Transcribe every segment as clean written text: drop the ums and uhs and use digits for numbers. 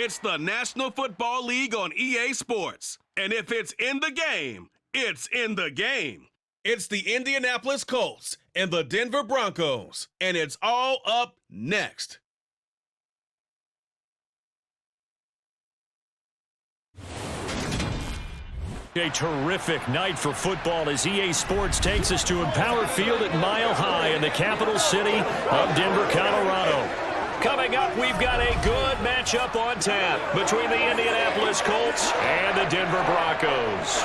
It's the National Football League on EA Sports. And if it's in the game, it's in the game. It's the Indianapolis Colts and the Denver Broncos. And it's all up next. A terrific night for football as EA Sports takes us to Empower Field at Mile High in the capital city of Denver, Colorado. Coming up, we've got a good matchup on tap between the Indianapolis Colts and the Denver Broncos.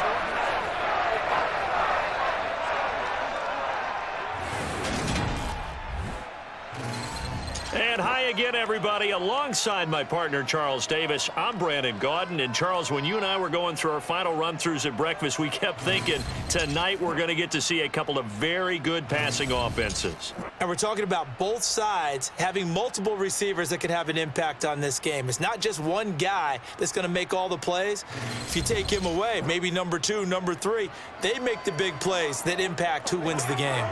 And hi again, everybody. Alongside my partner, Charles Davis, I'm Brandon Gaudin. And, Charles, when you and I were going through our final run-throughs at breakfast, we kept thinking tonight we're going to get to see a couple of very good passing offenses. And we're talking about both sides having multiple receivers that can have an impact on this game. It's not just one guy that's going to make all the plays. If you take him away, maybe number 2, number 3, they make the big plays that impact who wins the game.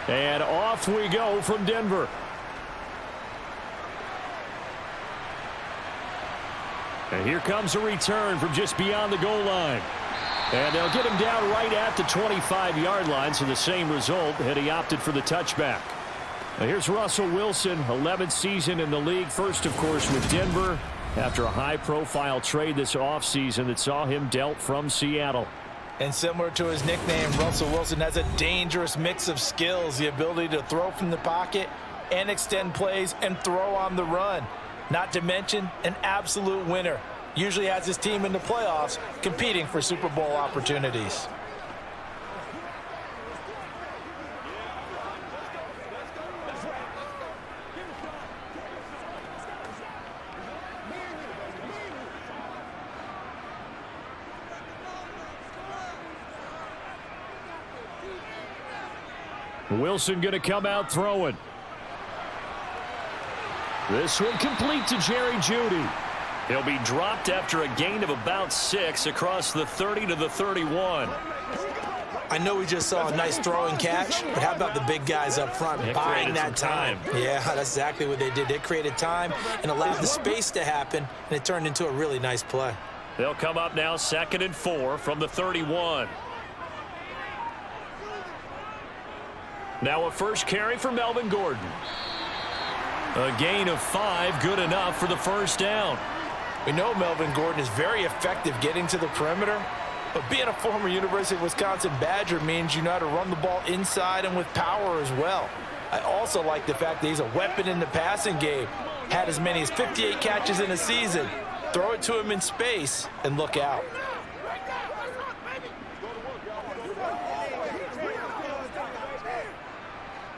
And off we go from Denver. And here comes a return from just beyond the goal line. And they'll get him down right at the 25-yard line, so the same result, and he opted for the touchback. Now here's Russell Wilson, 11th season in the league. First, of course, with Denver after a high-profile trade this offseason that saw him dealt from Seattle. And similar to his nickname, Russell Wilson has a dangerous mix of skills, the ability to throw from the pocket and extend plays and throw on the run. Not to mention an absolute winner. Usually has his team in the playoffs competing for Super Bowl opportunities. Wilson going to come out throwing. This one complete to Jerry Jeudy. He'll be dropped after a gain of about 6 across the 30 to the 31. I know we just saw a nice throwing catch, but how about the big guys up front buying that time? Yeah, that's exactly what they did. They created time and allowed the space to happen, and it turned into a really nice play. They'll come up now 2nd and 4 from the 31. Now a first carry for Melvin Gordon. A gain of 5, good enough for the first down. We know Melvin Gordon is very effective getting to the perimeter, but being a former University of Wisconsin Badger means you know how to run the ball inside and with power as well. I also like the fact that he's a weapon in the passing game. Had as many as 58 catches in a season. Throw it to him in space and look out.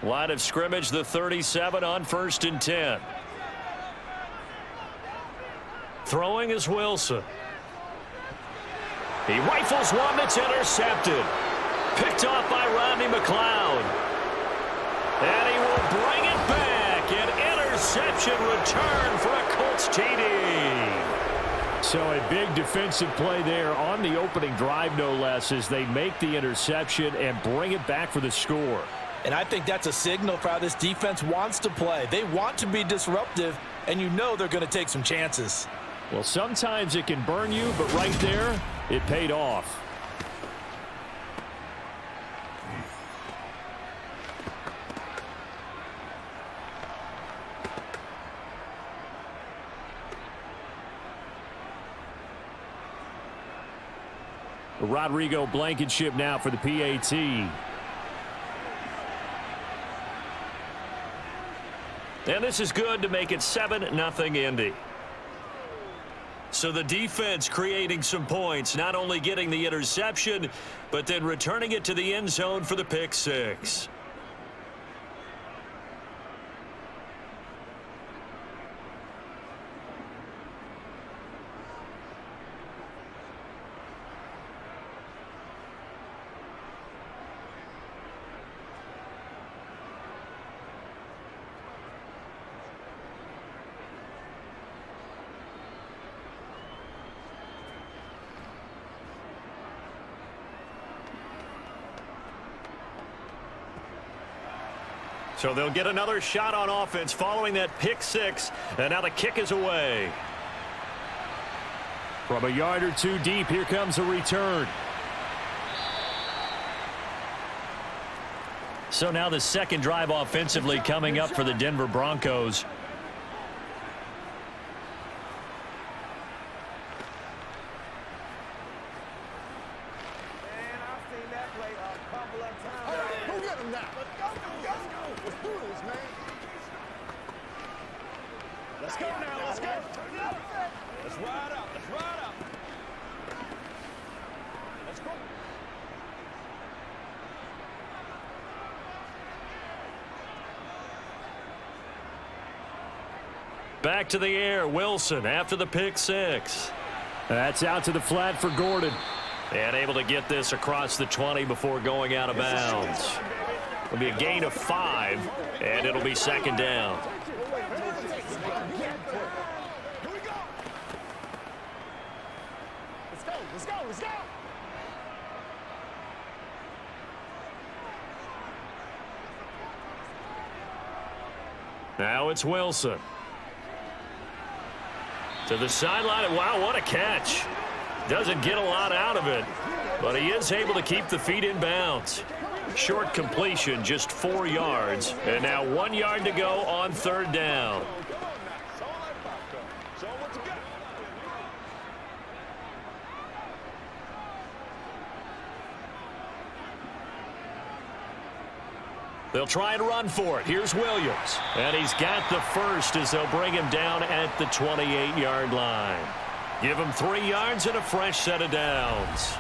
Line of scrimmage, the 37 on 1st and 10. Throwing is Wilson. He rifles one that's intercepted. Picked off by Rodney McLeod. And he will bring it back. An interception return for a Colts TD. So a big defensive play there on the opening drive, no less, as they make the interception and bring it back for the score. And I think that's a signal for how this defense wants to play. They want to be disruptive, and you know they're going to take some chances. Well, sometimes it can burn you, but right there, it paid off. Rodrigo Blankenship now for the PAT. And this is good to make it 7-0 Indy. So the defense creating some points, not only getting the interception, but then returning it to the end zone for the pick six. So they'll get another shot on offense following that pick six. And now the kick is away. From a yard or two deep, here comes a return. So now the second drive offensively coming up for the Denver Broncos. Let's go now, let's go. Let's ride up, let's ride up. Let's go. Back to the air, Wilson after the pick six. That's out to the flat for Gordon. And able to get this across the 20 before going out of bounds. It'll be a gain of 5, and it'll be second down. Let's go, let's go. Now it's Wilson. To the sideline. Wow, what a catch. Doesn't get a lot out of it, but he is able to keep the feet in bounds. Short completion, just 4 yards. And now 1 yard to go on third down. They'll try and run for it. Here's Williams. And he's got the first as they'll bring him down at the 28-yard line. Give him 3 yards and a fresh set of downs.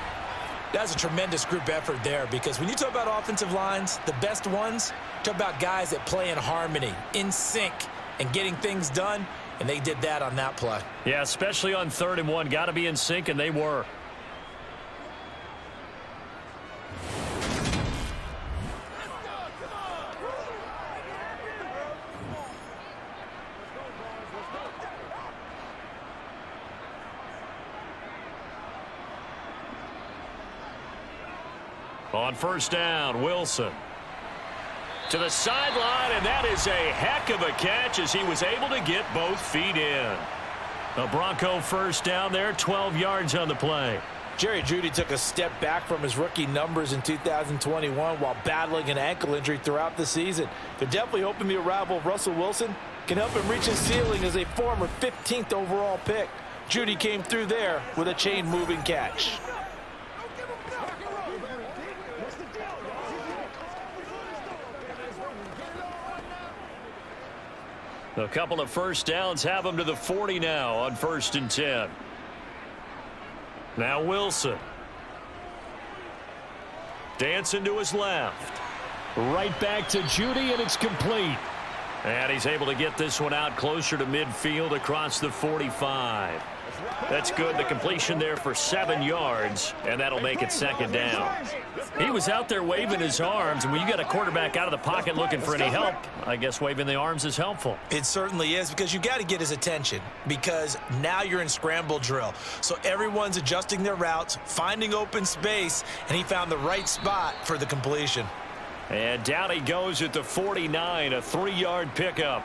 That's a tremendous group effort there, because when you talk about offensive lines, the best ones, talk about guys that play in harmony, in sync, and getting things done, and they did that on that play. Yeah, especially on 3rd and 1. Got to be in sync, and they were. On first down, Wilson. To the sideline, and that is a heck of a catch as he was able to get both feet in. A Bronco first down there, 12 yards on the play. Jerry Jeudy took a step back from his rookie numbers in 2021 while battling an ankle injury throughout the season. They're definitely hoping the arrival of Russell Wilson can help him reach his ceiling as a former 15th overall pick. Jeudy came through there with a chain-moving catch. A couple of first downs have him to the 40 now on 1st and 10. Now Wilson. Dancing to his left. Right back to Jeudy, and it's complete. And he's able to get this one out closer to midfield across the 45. That's good. The completion there for 7 yards, and that'll make it second down. He was out there waving his arms, and when you got a quarterback out of the pocket looking for any help, I guess waving the arms is helpful. It certainly is, because you got to get his attention, because now you're in scramble drill. So everyone's adjusting their routes, finding open space, and he found the right spot for the completion. And down he goes at the 49, a 3-yard pickup.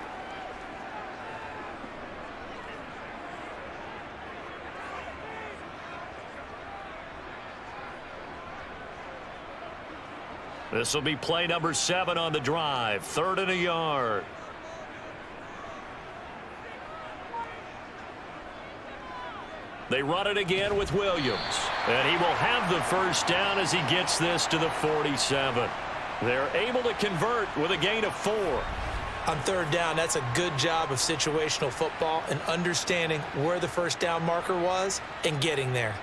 This will be play number 7 on the drive. 3rd and a yard. They run it again with Williams. And he will have the first down as he gets this to the 47. They're able to convert with a gain of 4. On third down, that's a good job of situational football and understanding where the first down marker was and getting there.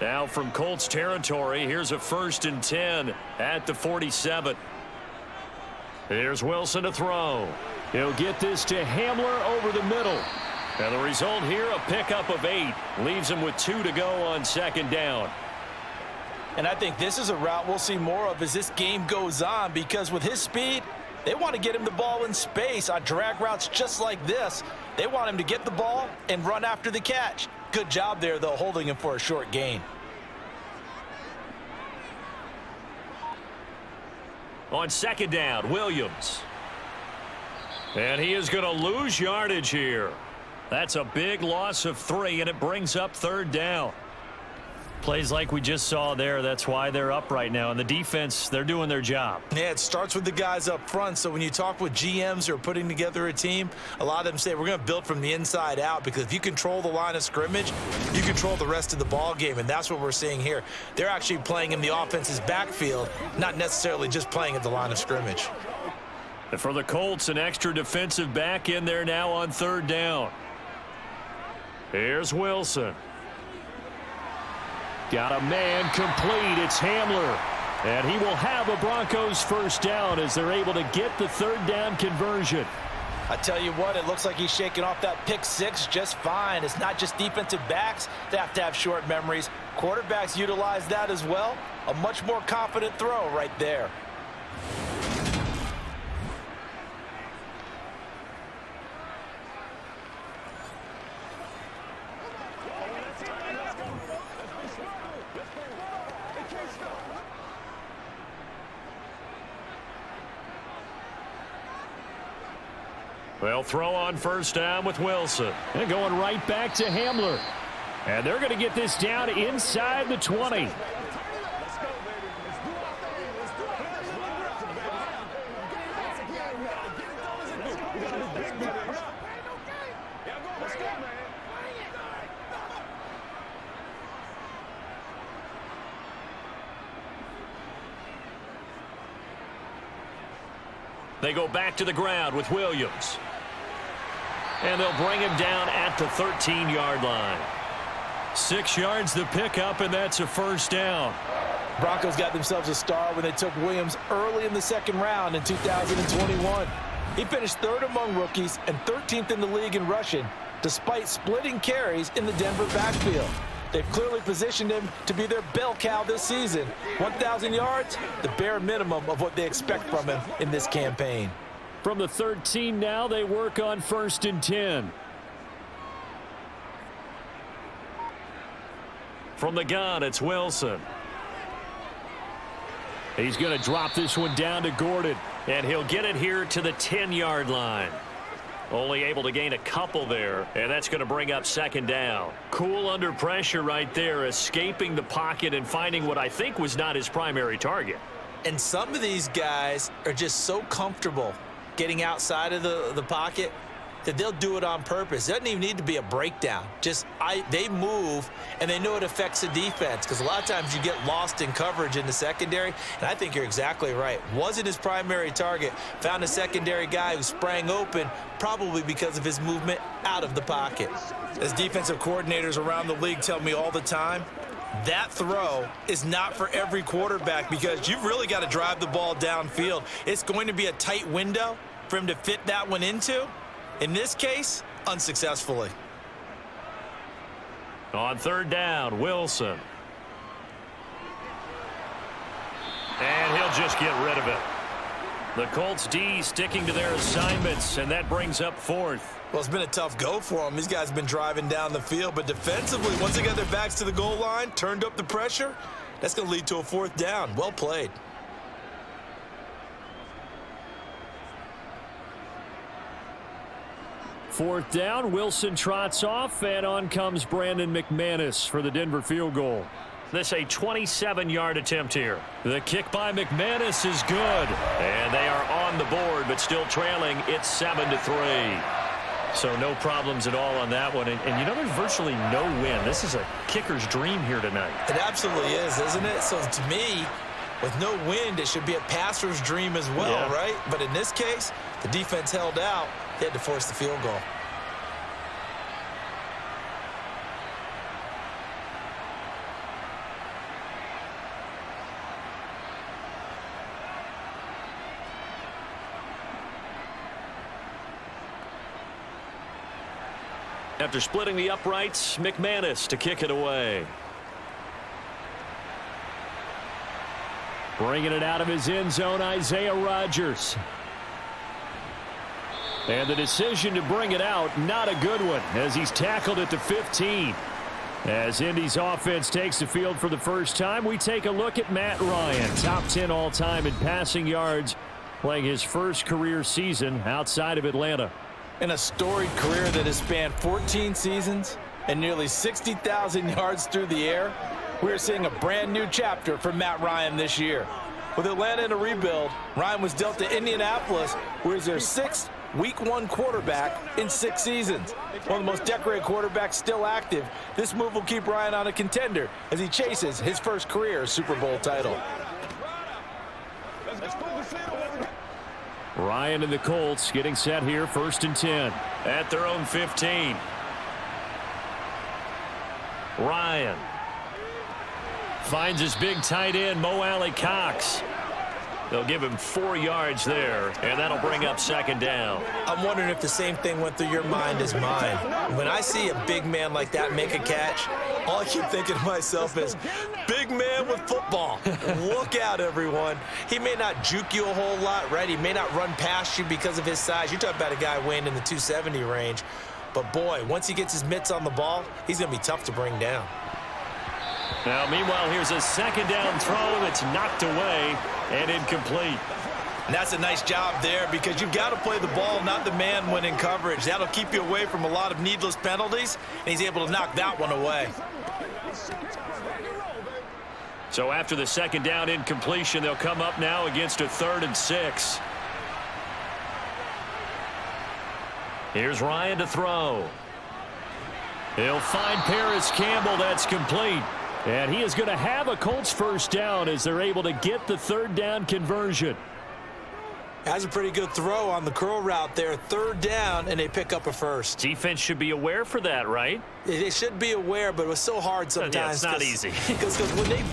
Now from Colts territory, here's a 1st and 10 at the 47. Here's Wilson to throw. He'll get this to Hamler over the middle. And the result here, a pickup of 8. Leaves him with 2 to go on 2nd down. And I think this is a route we'll see more of as this game goes on, because with his speed, they want to get him the ball in space on drag routes just like this. They want him to get the ball and run after the catch. Good job there, though, holding him for a short gain. On 2nd down, Williams. And he is going to lose yardage here. That's a big loss of 3, and it brings up 3rd down. Plays like we just saw there, that's why they're up right now. And the defense, they're doing their job. Yeah, it starts with the guys up front. So when you talk with GMs who are putting together a team, a lot of them say we're going to build from the inside out, because if you control the line of scrimmage, you control the rest of the ball game, and that's what we're seeing here. They're actually playing in the offense's backfield, not necessarily just playing at the line of scrimmage. And for the Colts, an extra defensive back in there now on 3rd down. Here's Wilson. Got a man complete. It's Hamler. And he will have a Broncos 1st down as they're able to get the 3rd down conversion. I tell you what, it looks like he's shaking off that pick 6 just fine. It's not just defensive backs that have to have short memories. Quarterbacks utilize that as well. A much more confident throw right there. They'll throw on 1st down with Wilson. And going right back to Hamler. And they're going to get this down inside the 20. They go back to the ground with Williams. And they'll bring him down at the 13-yard line. 6 yards the pickup, and that's a 1st down. Broncos got themselves a star when they took Williams early in the 2nd round in 2021. He finished 3rd among rookies and 13th in the league in rushing, despite splitting carries in the Denver backfield. They've clearly positioned him to be their bell cow this season. 1,000 yards, the bare minimum of what they expect from him in this campaign. From the 13 now, they work on 1st and 10. From the gun, it's Wilson. He's going to drop this one down to Gordon, and he'll get it here to the 10-yard line. Only able to gain a couple there, and that's going to bring up 2nd down. Cool under pressure right there, escaping the pocket and finding what I think was not his primary target. And some of these guys are just so comfortable getting outside of the pocket that they'll do it on purpose. It doesn't even need to be a breakdown. They move, and they know it affects the defense, because a lot of times you get lost in coverage in the secondary, and I think you're exactly right. Wasn't his primary target. Found a secondary guy who sprang open, probably because of his movement out of the pocket. As defensive coordinators around the league tell me all the time, that throw is not for every quarterback, because you've really got to drive the ball downfield. It's going to be a tight window for him to fit that one into. In this case, unsuccessfully. On 3rd down, Wilson. And he'll just get rid of it. The Colts D sticking to their assignments, and that brings up 4th. Well, it's been a tough go for them. These guys have been driving down the field, but defensively, once they got their backs to the goal line, turned up the pressure, that's going to lead to a 4th down. Well played. 4th down, Wilson trots off, and on comes Brandon McManus for the Denver field goal. This a 27-yard attempt here. The kick by McManus is good. And they are on the board, but still trailing. It's 7-3. So no problems at all on that one. And you know, there's virtually no win. This is a kicker's dream here tonight. It absolutely is, isn't it? So to me, with no wind, it should be a passer's dream as well, right? But in this case, the defense held out. They had to force the field goal. After splitting the uprights, McManus to kick it away. Bringing it out of his end zone, Isaiah Rodgers. And the decision to bring it out, not a good one, as he's tackled at the 15. As Indy's offense takes the field for the first time, we take a look at Matt Ryan, top 10 all-time in passing yards, playing his first career season outside of Atlanta. In a storied career that has spanned 14 seasons and nearly 60,000 yards through the air, we're seeing a brand new chapter for Matt Ryan this year. With Atlanta in a rebuild, Ryan was dealt to Indianapolis, where he's their 6th Week 1 quarterback in 6 seasons. One of the most decorated quarterbacks still active, this move will keep Ryan on a contender as he chases his first career Super Bowl title. Ryan and the Colts getting set here, 1st and 10 at their own 15. Ryan finds his big tight end, Mo Alley-Cox. They'll give him 4 yards there, and that'll bring up 2nd down. I'm wondering if the same thing went through your mind as mine. When I see a big man like that make a catch, all I keep thinking to myself is, big man with football. Look out, everyone. He may not juke you a whole lot, right? He may not run past you because of his size. You're talking about a guy weighing in the 270 range. But, boy, once he gets his mitts on the ball, he's going to be tough to bring down. Now, meanwhile, here's a 2nd down throw that's knocked away and incomplete. And that's a nice job there because you've got to play the ball, not the man when in coverage. That'll keep you away from a lot of needless penalties, and he's able to knock that one away. So after the 2nd down incompletion, they'll come up now against a 3rd and 6. Here's Ryan to throw. He'll find Paris Campbell. That's complete. And he is going to have a Colts 1st down as they're able to get the 3rd down conversion. That's a pretty good throw on the curl route there. 3rd down, and they pick up a 1st. Defense should be aware for that, right? They should be aware, but it was so hard sometimes. Yeah, it's not easy. Because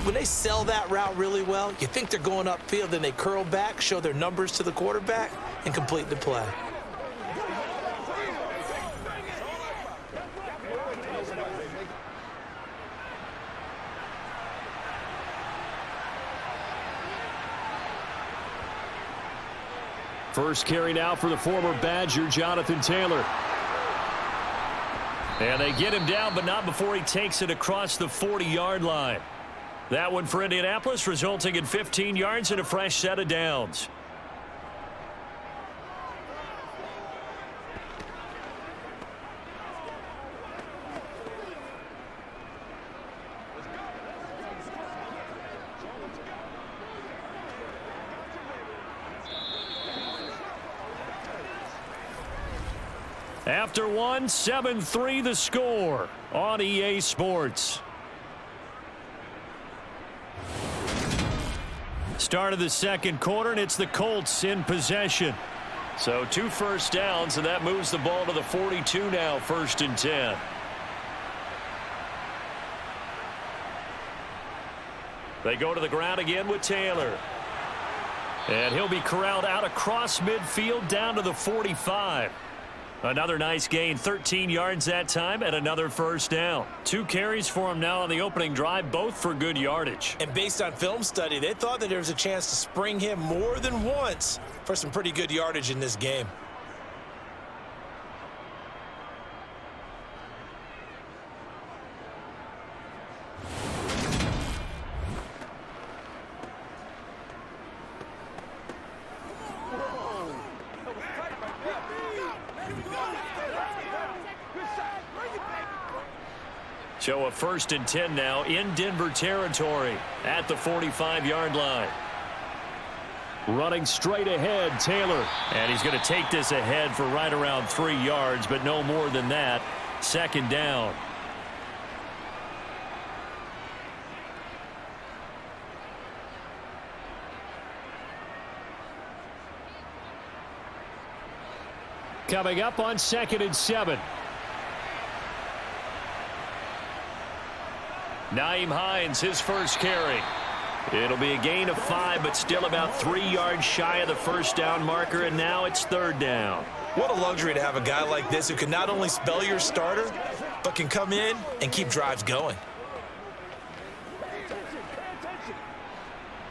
when they sell that route really well, you think they're going upfield, then they curl back, show their numbers to the quarterback, and complete the play. First carry now for the former Badger, Jonathan Taylor. And they get him down, but not before he takes it across the 40-yard line. That one for Indianapolis, resulting in 15 yards and a fresh set of downs. After one, 7-3 the score on EA Sports. Start of the 2nd quarter, and it's the Colts in possession. So 2 first downs, and that moves the ball to the 42 now, 1st and 10. They go to the ground again with Taylor. And he'll be corralled out across midfield down to the 45. Another nice gain, 13 yards that time, and another 1st down. 2 carries for him now on the opening drive, both for good yardage. And based on film study, they thought that there was a chance to spring him more than once for some pretty good yardage in this game. So a 1st and 10 now in Denver territory at the 45-yard line. Running straight ahead, Taylor. And he's going to take this ahead for right around 3 yards, but no more than that. 2nd down. Coming up on 2nd and 7. Nyheim Hines, his first carry. It'll be a gain of 5, but still about 3 yards shy of the first down marker, and now it's 3rd down. What a luxury to have a guy like this who can not only spell your starter, but can come in and keep drives going.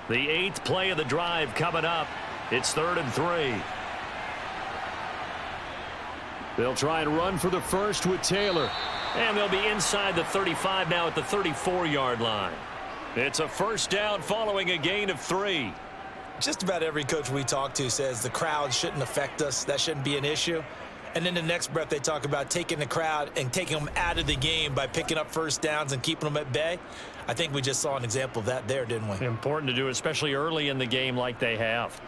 The 8th play of the drive coming up. It's 3rd and 3. They'll try and run for the first with Taylor. And they'll be inside the 35 now at the 34-yard line. It's a 1st down following a gain of 3. Just about every coach we talk to says the crowd shouldn't affect us. That shouldn't be an issue. And then the next breath they talk about taking the crowd and taking them out of the game by picking up 1st downs and keeping them at bay. I think we just saw an example of that there, didn't we? Important to do, especially early in the game like they have.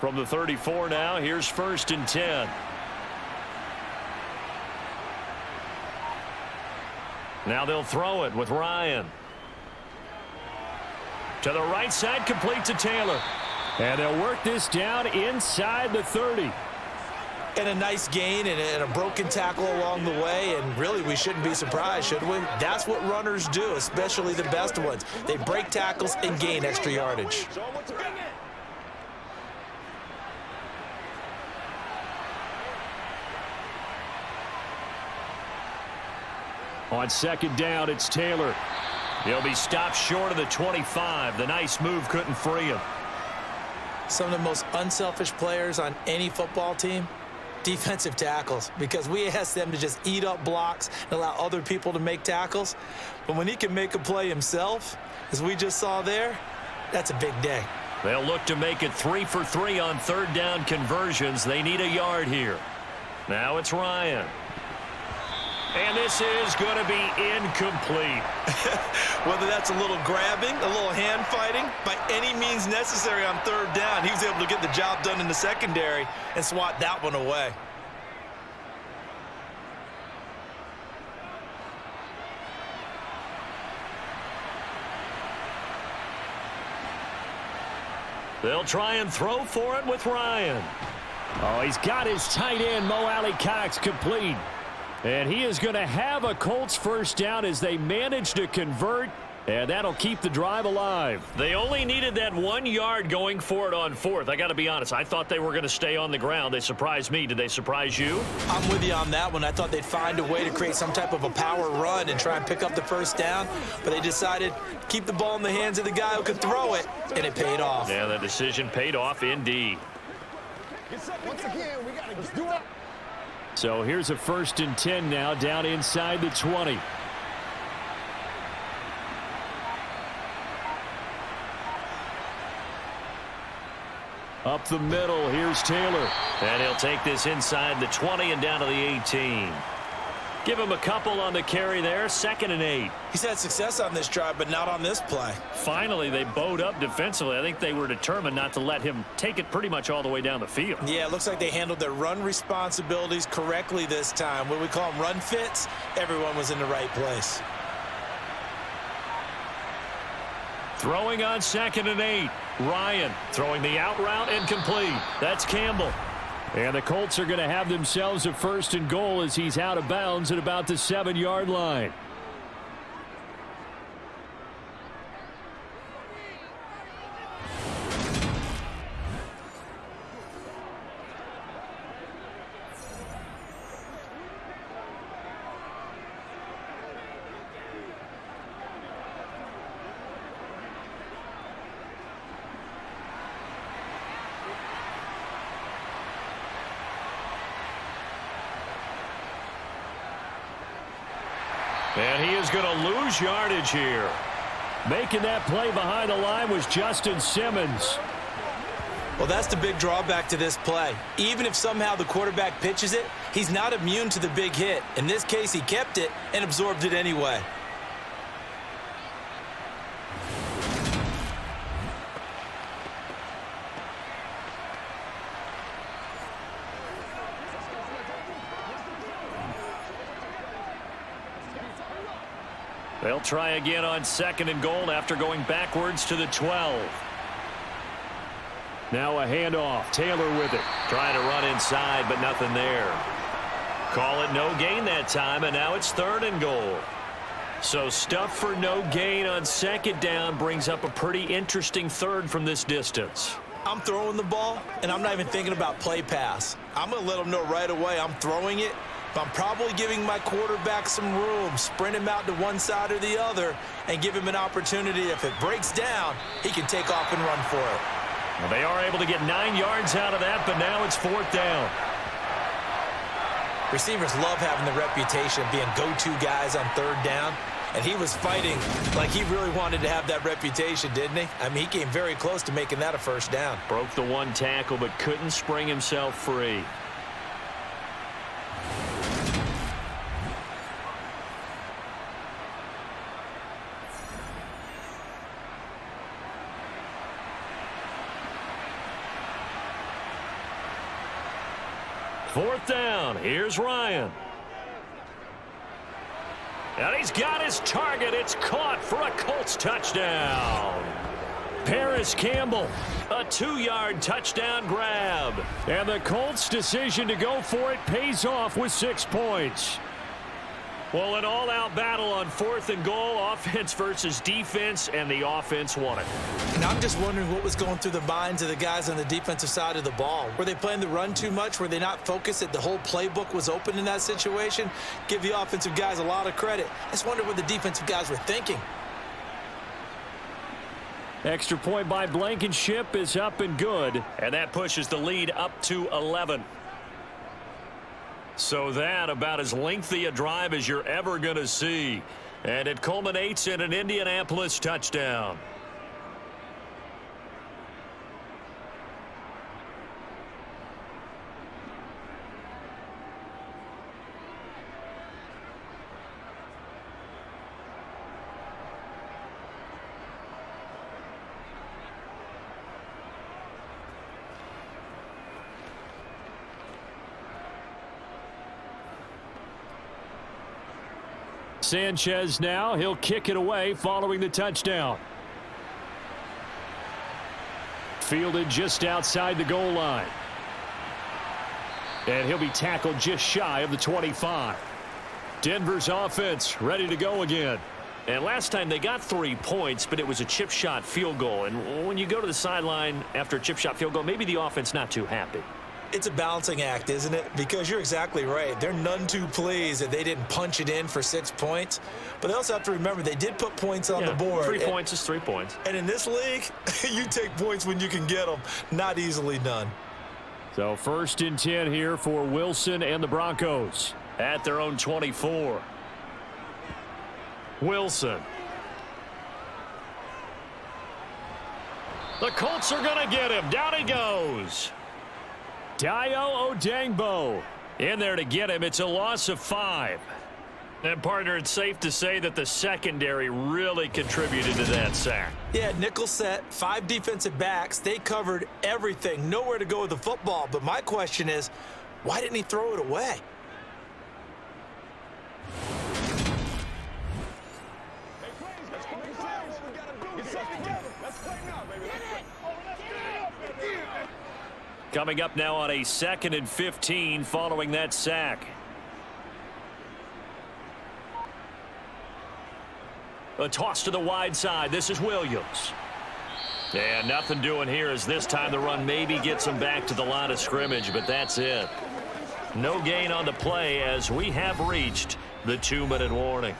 From the 34 now, here's 1st and 10. Now they'll throw it with Ryan. To the right side, complete to Taylor. And they'll work this down inside the 30. And a nice gain and a broken tackle along the way, and really we shouldn't be surprised, should we? That's what runners do, especially the best ones. They break tackles and gain extra yardage. On 2nd down, it's Taylor. He'll be stopped short of the 25. The nice move couldn't free him. Some of the most unselfish players on any football team, defensive tackles, because we ask them to just eat up blocks and allow other people to make tackles. But when he can make a play himself, as we just saw there, that's a big day. They'll look to make it 3 for 3 on 3rd down conversions. They need a yard here. Now it's Ryan. And this is going to be incomplete. Whether that's a little grabbing, a little hand fighting, by any means necessary on 3rd down, he was able to get the job done in the secondary and swat that one away. They'll try and throw for it with Ryan. Oh, he's got his tight end, Mo Alley-Cox, complete. And he is going to have a Colts 1st down as they manage to convert, and that'll keep the drive alive. They only needed that 1 yard going for it on 4th. I got to be honest, I thought they were going to stay on the ground. They surprised me. Did they surprise you? I'm with you on that one. I thought they'd find a way to create some type of a power run and try and pick up the 1st down, but they decided to keep the ball in the hands of the guy who could throw it, and it paid off. Yeah, the decision paid off indeed. Once again, we got to do it. So here's a 1st and 10 now down inside the 20. Up the middle, here's Taylor. And he'll take this inside the 20 and down to the 18. Give him a couple on the carry there, 2nd and 8. He's had success on this drive, but not on this play. Finally, they bowed up defensively. I think they were determined not to let him take it pretty much all the way down the field. Yeah, it looks like they handled their run responsibilities correctly this time. When we call them run fits, everyone was in the right place. Throwing on 2nd and 8. Ryan throwing the out route incomplete. That's Campbell. And the Colts are going to have themselves a 1st and goal as he's out of bounds at about the 7-yard line. And he is going to lose yardage here. Making that play behind the line was Justin Simmons. Well, that's the big drawback to this play. Even if somehow the quarterback pitches it, he's not immune to the big hit. In this case, he kept it and absorbed it anyway. They'll try again on 2nd and goal after going backwards to the 12. Now a handoff. Taylor with it. Trying to run inside, but nothing there. Call it no gain that time, and now it's 3rd and goal. So stuff for no gain on 2nd down brings up a pretty interesting 3rd from this distance. I'm throwing the ball, and I'm not even thinking about play pass. I'm going to let them know right away I'm throwing it. But I'm probably giving my quarterback some room, sprint him out to one side or the other, and give him an opportunity. If it breaks down, he can take off and run for it. Well, they are able to get 9 yards out of that, but now it's 4th down. Receivers love having the reputation of being go-to guys on 3rd down, and he was fighting like he really wanted to have that reputation, didn't he? I mean, he came very close to making that a 1st down. Broke the 1 tackle, but couldn't spring himself free. Fourth down. Here's Ryan. And he's got his target. It's caught for a Colts touchdown. Paris Campbell, a 2-yard touchdown grab. And the Colts' decision to go for it pays off with 6 points. Well, an all-out battle on 4th and goal, offense versus defense, and the offense won it. And I'm just wondering what was going through the minds of the guys on the defensive side of the ball. Were they playing the run too much? Were they not focused that the whole playbook was open in that situation? Give the offensive guys a lot of credit. I just wonder what the defensive guys were thinking. Extra point by Blankenship is up and good, and that pushes the lead up to 11. So that about as lengthy a drive as you're ever going to see. And it culminates in an Indianapolis touchdown. Sanchez now, he'll kick it away following the touchdown. Fielded just outside the goal line. And he'll be tackled just shy of the 25. Denver's offense ready to go again. And last time they got 3 points, but it was a chip shot field goal. And when you go to the sideline after a chip shot field goal, maybe the offense not too happy. It's a balancing act, isn't it? Because you're exactly right. They're none too pleased that they didn't punch it in for 6 points. But they also have to remember they did put points on the board. 3 points is 3 points. And in this league, you take points when you can get them. Not easily done. So 1st and 10 here for Wilson and the Broncos at their own 24. Wilson. The Colts are going to get him. Down he goes. Dayo Odangbo in there to get him. It's a loss of 5. And, partner, it's safe to say that the secondary really contributed to that sack. Yeah, nickel set, 5 defensive backs. They covered everything. Nowhere to go with the football. But my question is, why didn't he throw it away? Coming up now on a 2nd and 15 following that sack. A toss to the wide side. This is Williams. And nothing doing here as this time the run maybe gets him back to the line of scrimmage, but that's it. No gain on the play as we have reached the 2-minute warning.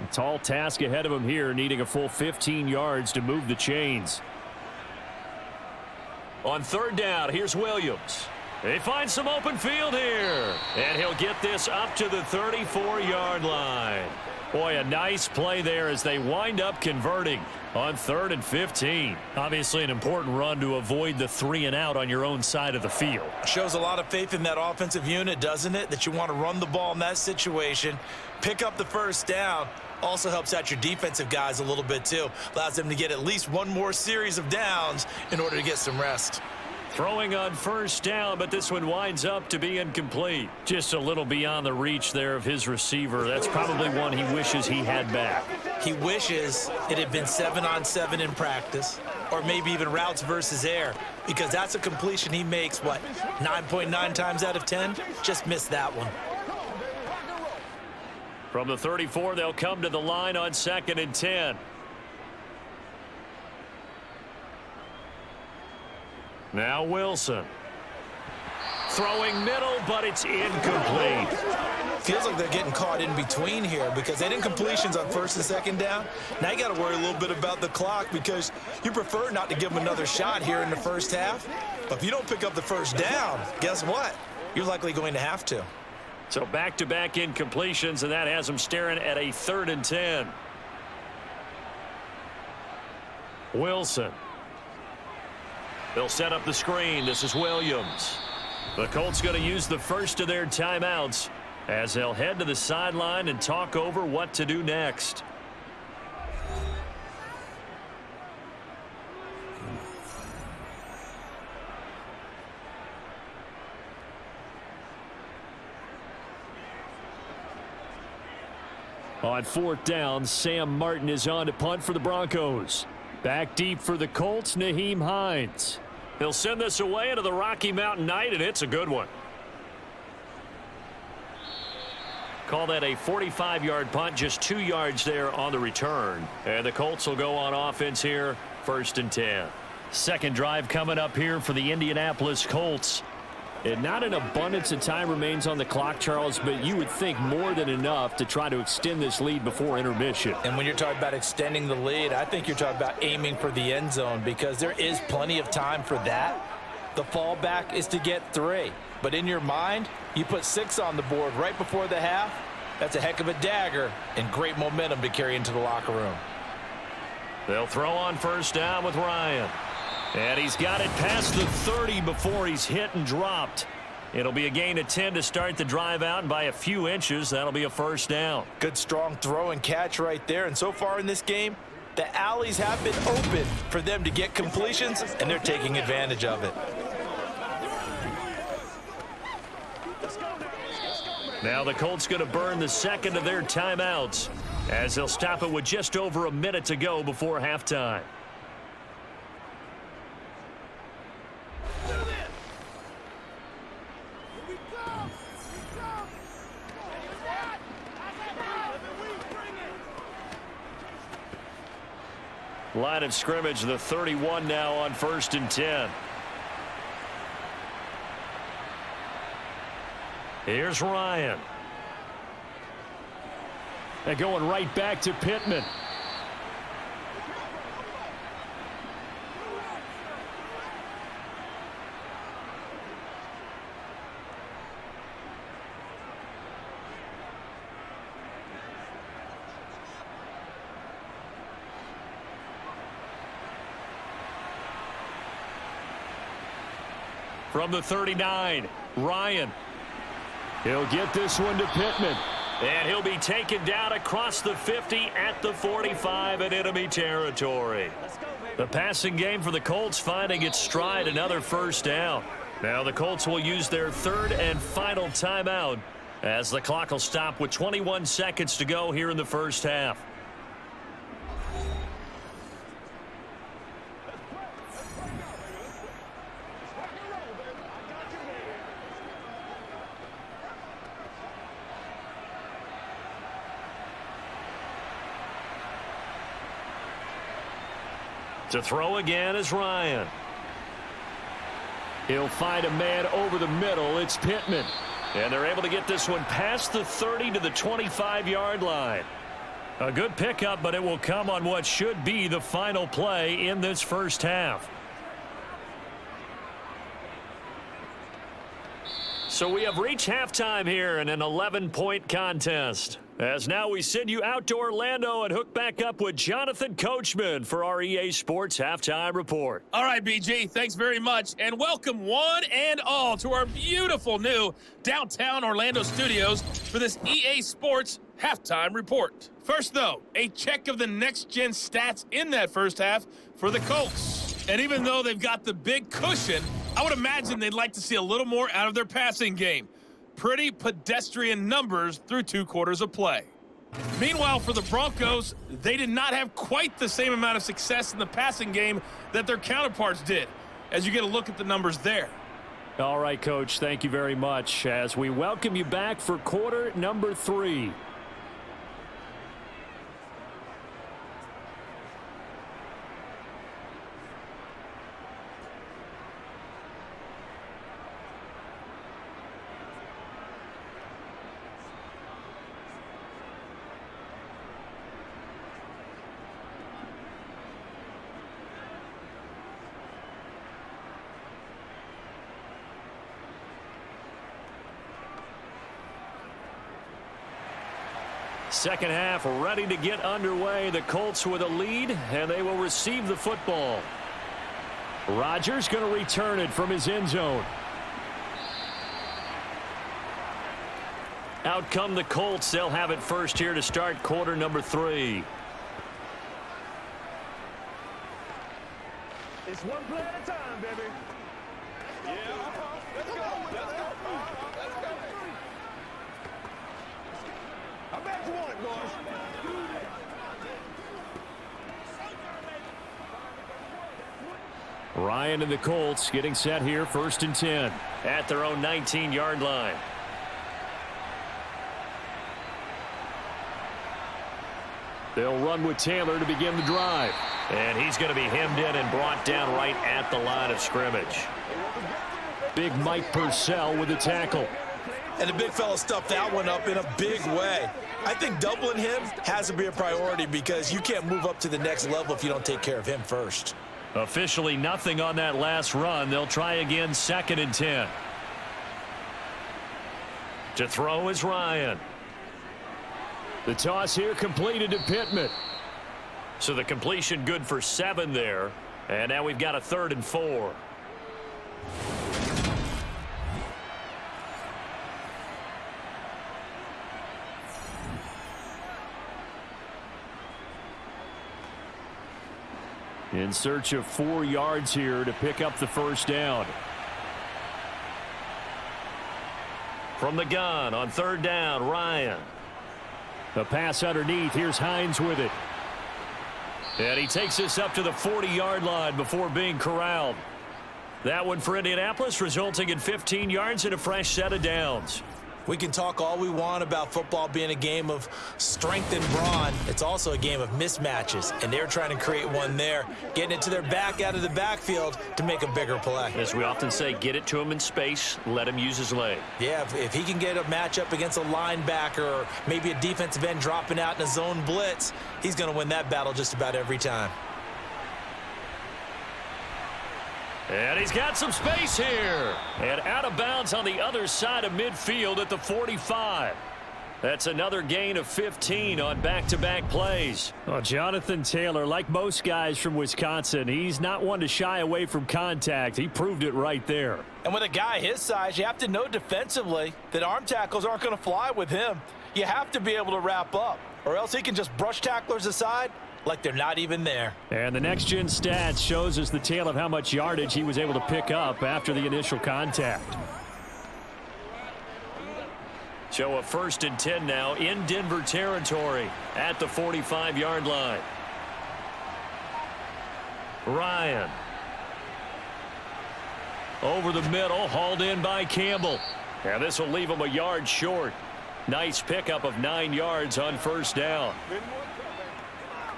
A tall task ahead of him here, needing a full 15 yards to move the chains. On 3rd down, here's Williams. He finds some open field here. And he'll get this up to the 34-yard line. Boy, a nice play there as they wind up converting on 3rd and 15. Obviously an important run to avoid the 3-and-out on your own side of the field. Shows a lot of faith in that offensive unit, doesn't it? That you want to run the ball in that situation, pick up the first down. Also helps out your defensive guys a little bit too. Allows them to get at least one more series of downs in order to get some rest. Throwing on first down, but this one winds up to be incomplete. Just a little beyond the reach there of his receiver. That's probably one he wishes he had back. He wishes it had been 7-on-7 in practice, or maybe even routes versus air, because that's a completion he makes, 9.9 times out of 10? Just missed that one. From the 34, they'll come to the line on 2nd and 10. Now Wilson. Throwing middle, but it's incomplete. Feels like they're getting caught in between here because they didn't completions on 1st and 2nd down. Now you got to worry a little bit about the clock because you prefer not to give them another shot here in the first half. But if you don't pick up the first down, guess what? You're likely going to have to. So back-to-back incompletions, and that has them staring at a 3rd and 10. Wilson. They'll set up the screen. This is Williams. The Colts going to use the first of their timeouts as they'll head to the sideline and talk over what to do next. On 4th down, Sam Martin is on to punt for the Broncos. Back deep for the Colts, Nyheim Hines. He'll send this away into the Rocky Mountain Night, and it's a good one. Call that a 45-yard punt, just 2 yards there on the return. And the Colts will go on offense here, 1st and 10. Second drive coming up here for the Indianapolis Colts. And not an abundance of time remains on the clock, Charles, but you would think more than enough to try to extend this lead before intermission. And when you're talking about extending the lead, I think you're talking about aiming for the end zone because there is plenty of time for that. The fallback is to get 3. But in your mind, you put 6 on the board right before the half. That's a heck of a dagger and great momentum to carry into the locker room. They'll throw on first down with Ryan. And he's got it past the 30 before he's hit and dropped. It'll be a gain of 10 to start the drive out, and by a few inches, that'll be a first down. Good strong throw and catch right there. And so far in this game, the alleys have been open for them to get completions, and they're taking advantage of it. Now the Colts going to burn the second of their timeouts as they'll stop it with just over a minute to go before halftime. Line of scrimmage, the 31 now on 1st and 10. Here's Ryan. And going right back to Pittman. From the 39, Ryan. He'll get this one to Pittman. And he'll be taken down across the 50 at the 45 in enemy territory. The passing game for the Colts finding its stride, another first down. Now the Colts will use their 3rd and final timeout as the clock will stop with 21 seconds to go here in the first half. To throw again is Ryan. He'll find a man over the middle. It's Pittman. And they're able to get this one past the 30 to the 25-yard line. A good pickup, but it will come on what should be the final play in this first half. So we have reached halftime here in an 11-point contest. As now we send you out to Orlando and hook back up with Jonathan Coachman for our EA Sports Halftime Report. All right, BG, thanks very much. And welcome one and all to our beautiful new downtown Orlando studios for this EA Sports Halftime Report. First, though, a check of the next-gen stats in that first half for the Colts. And even though they've got the big cushion, I would imagine they'd like to see a little more out of their passing game. Pretty pedestrian numbers through 2 quarters of play. Meanwhile, for the Broncos, they did not have quite the same amount of success in the passing game that their counterparts did, as you get a look at the numbers there. All right, Coach, thank you very much as we welcome you back for quarter number 3. Second half ready to get underway. The Colts with a lead, and they will receive the football. Rodgers going to return it from his end zone. Out come the Colts. They'll have it first here to start quarter number 3. It's one play at a time, baby. Yeah, let's go. Let's go. Let's go. I bet you want it, boys. Ryan and the Colts getting set here, 1st and 10 at their own 19-yard line. They'll run with Taylor to begin the drive. And he's going to be hemmed in and brought down right at the line of scrimmage. Big Mike Purcell with the tackle. And the big fella stuffed that one up in a big way. I think doubling him has to be a priority because you can't move up to the next level if you don't take care of him first. Officially nothing on that last run. They'll try again, 2nd and 10. To throw is Ryan. The toss here completed to Pittman. So the completion good for 7 there. And now we've got a 3rd and 4. In search of 4 yards here to pick up the first down. From the gun on 3rd down, Ryan. The pass underneath. Here's Hines with it. And he takes this up to the 40-yard line before being corralled. That one for Indianapolis, resulting in 15 yards and a fresh set of downs. We can talk all we want about football being a game of strength and brawn. It's also a game of mismatches, and they're trying to create one there, getting it to their back out of the backfield to make a bigger play. As we often say, get it to him in space, let him use his leg. Yeah, if he can get a matchup against a linebacker or maybe a defensive end dropping out in a zone blitz, he's going to win that battle just about every time. And he's got some space here. And out of bounds on the other side of midfield at the 45. That's another gain of 15 on back-to-back plays. Well, Jonathan Taylor, like most guys from Wisconsin, he's not one to shy away from contact. He proved it right there. And with a guy his size, you have to know defensively that arm tackles aren't going to fly with him. You have to be able to wrap up, or else he can just brush tacklers aside like they're not even there. And the next-gen stats shows us the tale of how much yardage he was able to pick up after the initial contact. So a 1st and 10 now in Denver territory at the 45-yard line. Ryan. Over the middle, hauled in by Campbell. And this will leave him a yard short. Nice pickup of 9 yards on 1st down.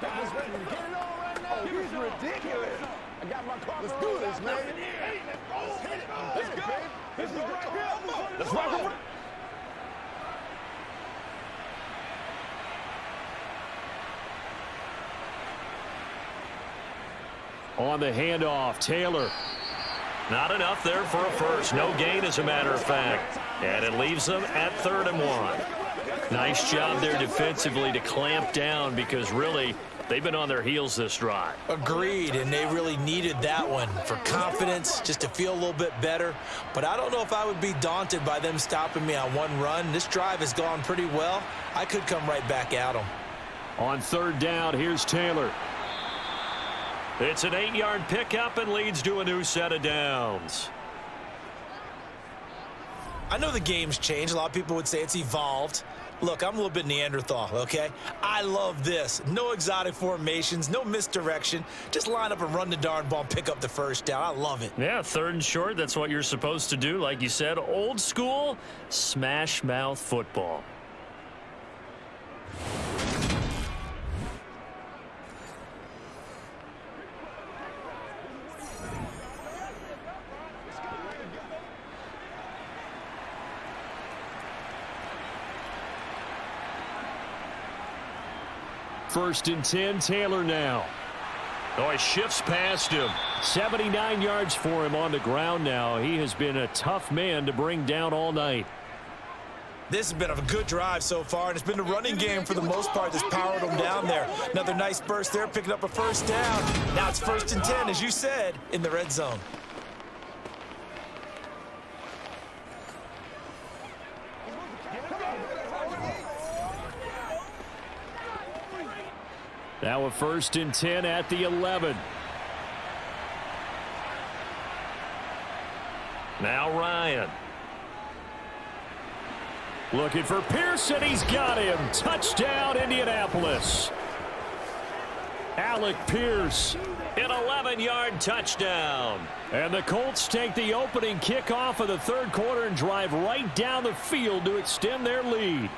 Get it on right now. Oh, he's ridiculous. I got my car. Let's do this, man. Let's go. Let's go right here. Let's rock it. On the handoff, Taylor. Not enough there for a first. No gain, as a matter of fact. And it leaves them at 3rd and 1. Nice job there defensively to clamp down, because really they've been on their heels this drive. Agreed, and they really needed that one for confidence, just to feel a little bit better. But I don't know if I would be daunted by them stopping me on one run. This drive has gone pretty well. I could come right back at them. On 3rd down, here's Taylor. It's an 8-yard pickup and leads to a new set of downs. I know the game's changed. A lot of people would say it's evolved. Look, I'm a little bit Neanderthal, okay? I love this. No exotic formations, no misdirection. Just line up and run the darn ball and pick up the first down. I love it. Yeah, 3rd and short, that's what you're supposed to do. Like you said, old school, smash mouth football. First and 10, Taylor now. Oh, he shifts past him. 79 yards for him on the ground now. He has been a tough man to bring down all night. This has been a good drive so far, and it's been the running game for the most part that's powered them down there. Another nice burst there, picking up a first down. Now it's 1st and 10, as you said, in the red zone. Now a 1st and 10 at the 11. Now Ryan. Looking for Pearson. He's got him. Touchdown, Indianapolis. Alec Pierce, an 11-yard touchdown. And the Colts take the opening kickoff of the 3rd quarter and drive right down the field to extend their lead.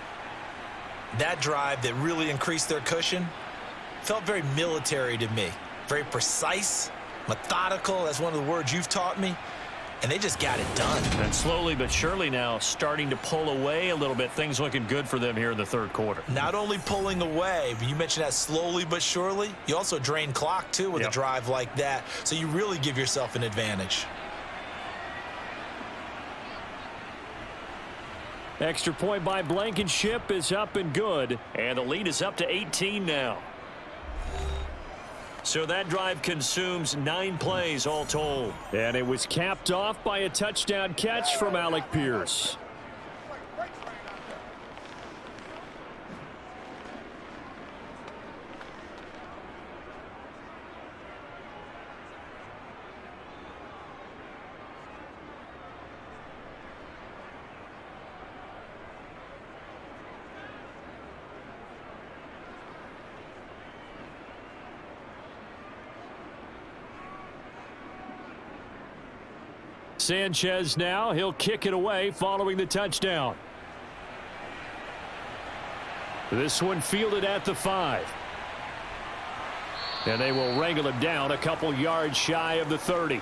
That drive that really increased their cushion felt very military to me. Very precise, methodical. That's one of the words you've taught me. And they just got it done. And slowly but surely now starting to pull away a little bit. Things looking good for them here in the 3rd quarter. Not only pulling away, but you mentioned that slowly but surely. You also drain clock, too, with a drive like that. So you really give yourself an advantage. Extra point by Blankenship is up and good. And the lead is up to 18 now. So that drive consumes 9 plays all told. And it was capped off by a touchdown catch from Alec Pierce. Sanchez now, he'll kick it away following the touchdown. This one fielded at the 5. And they will wrangle him down a couple yards shy of the 30.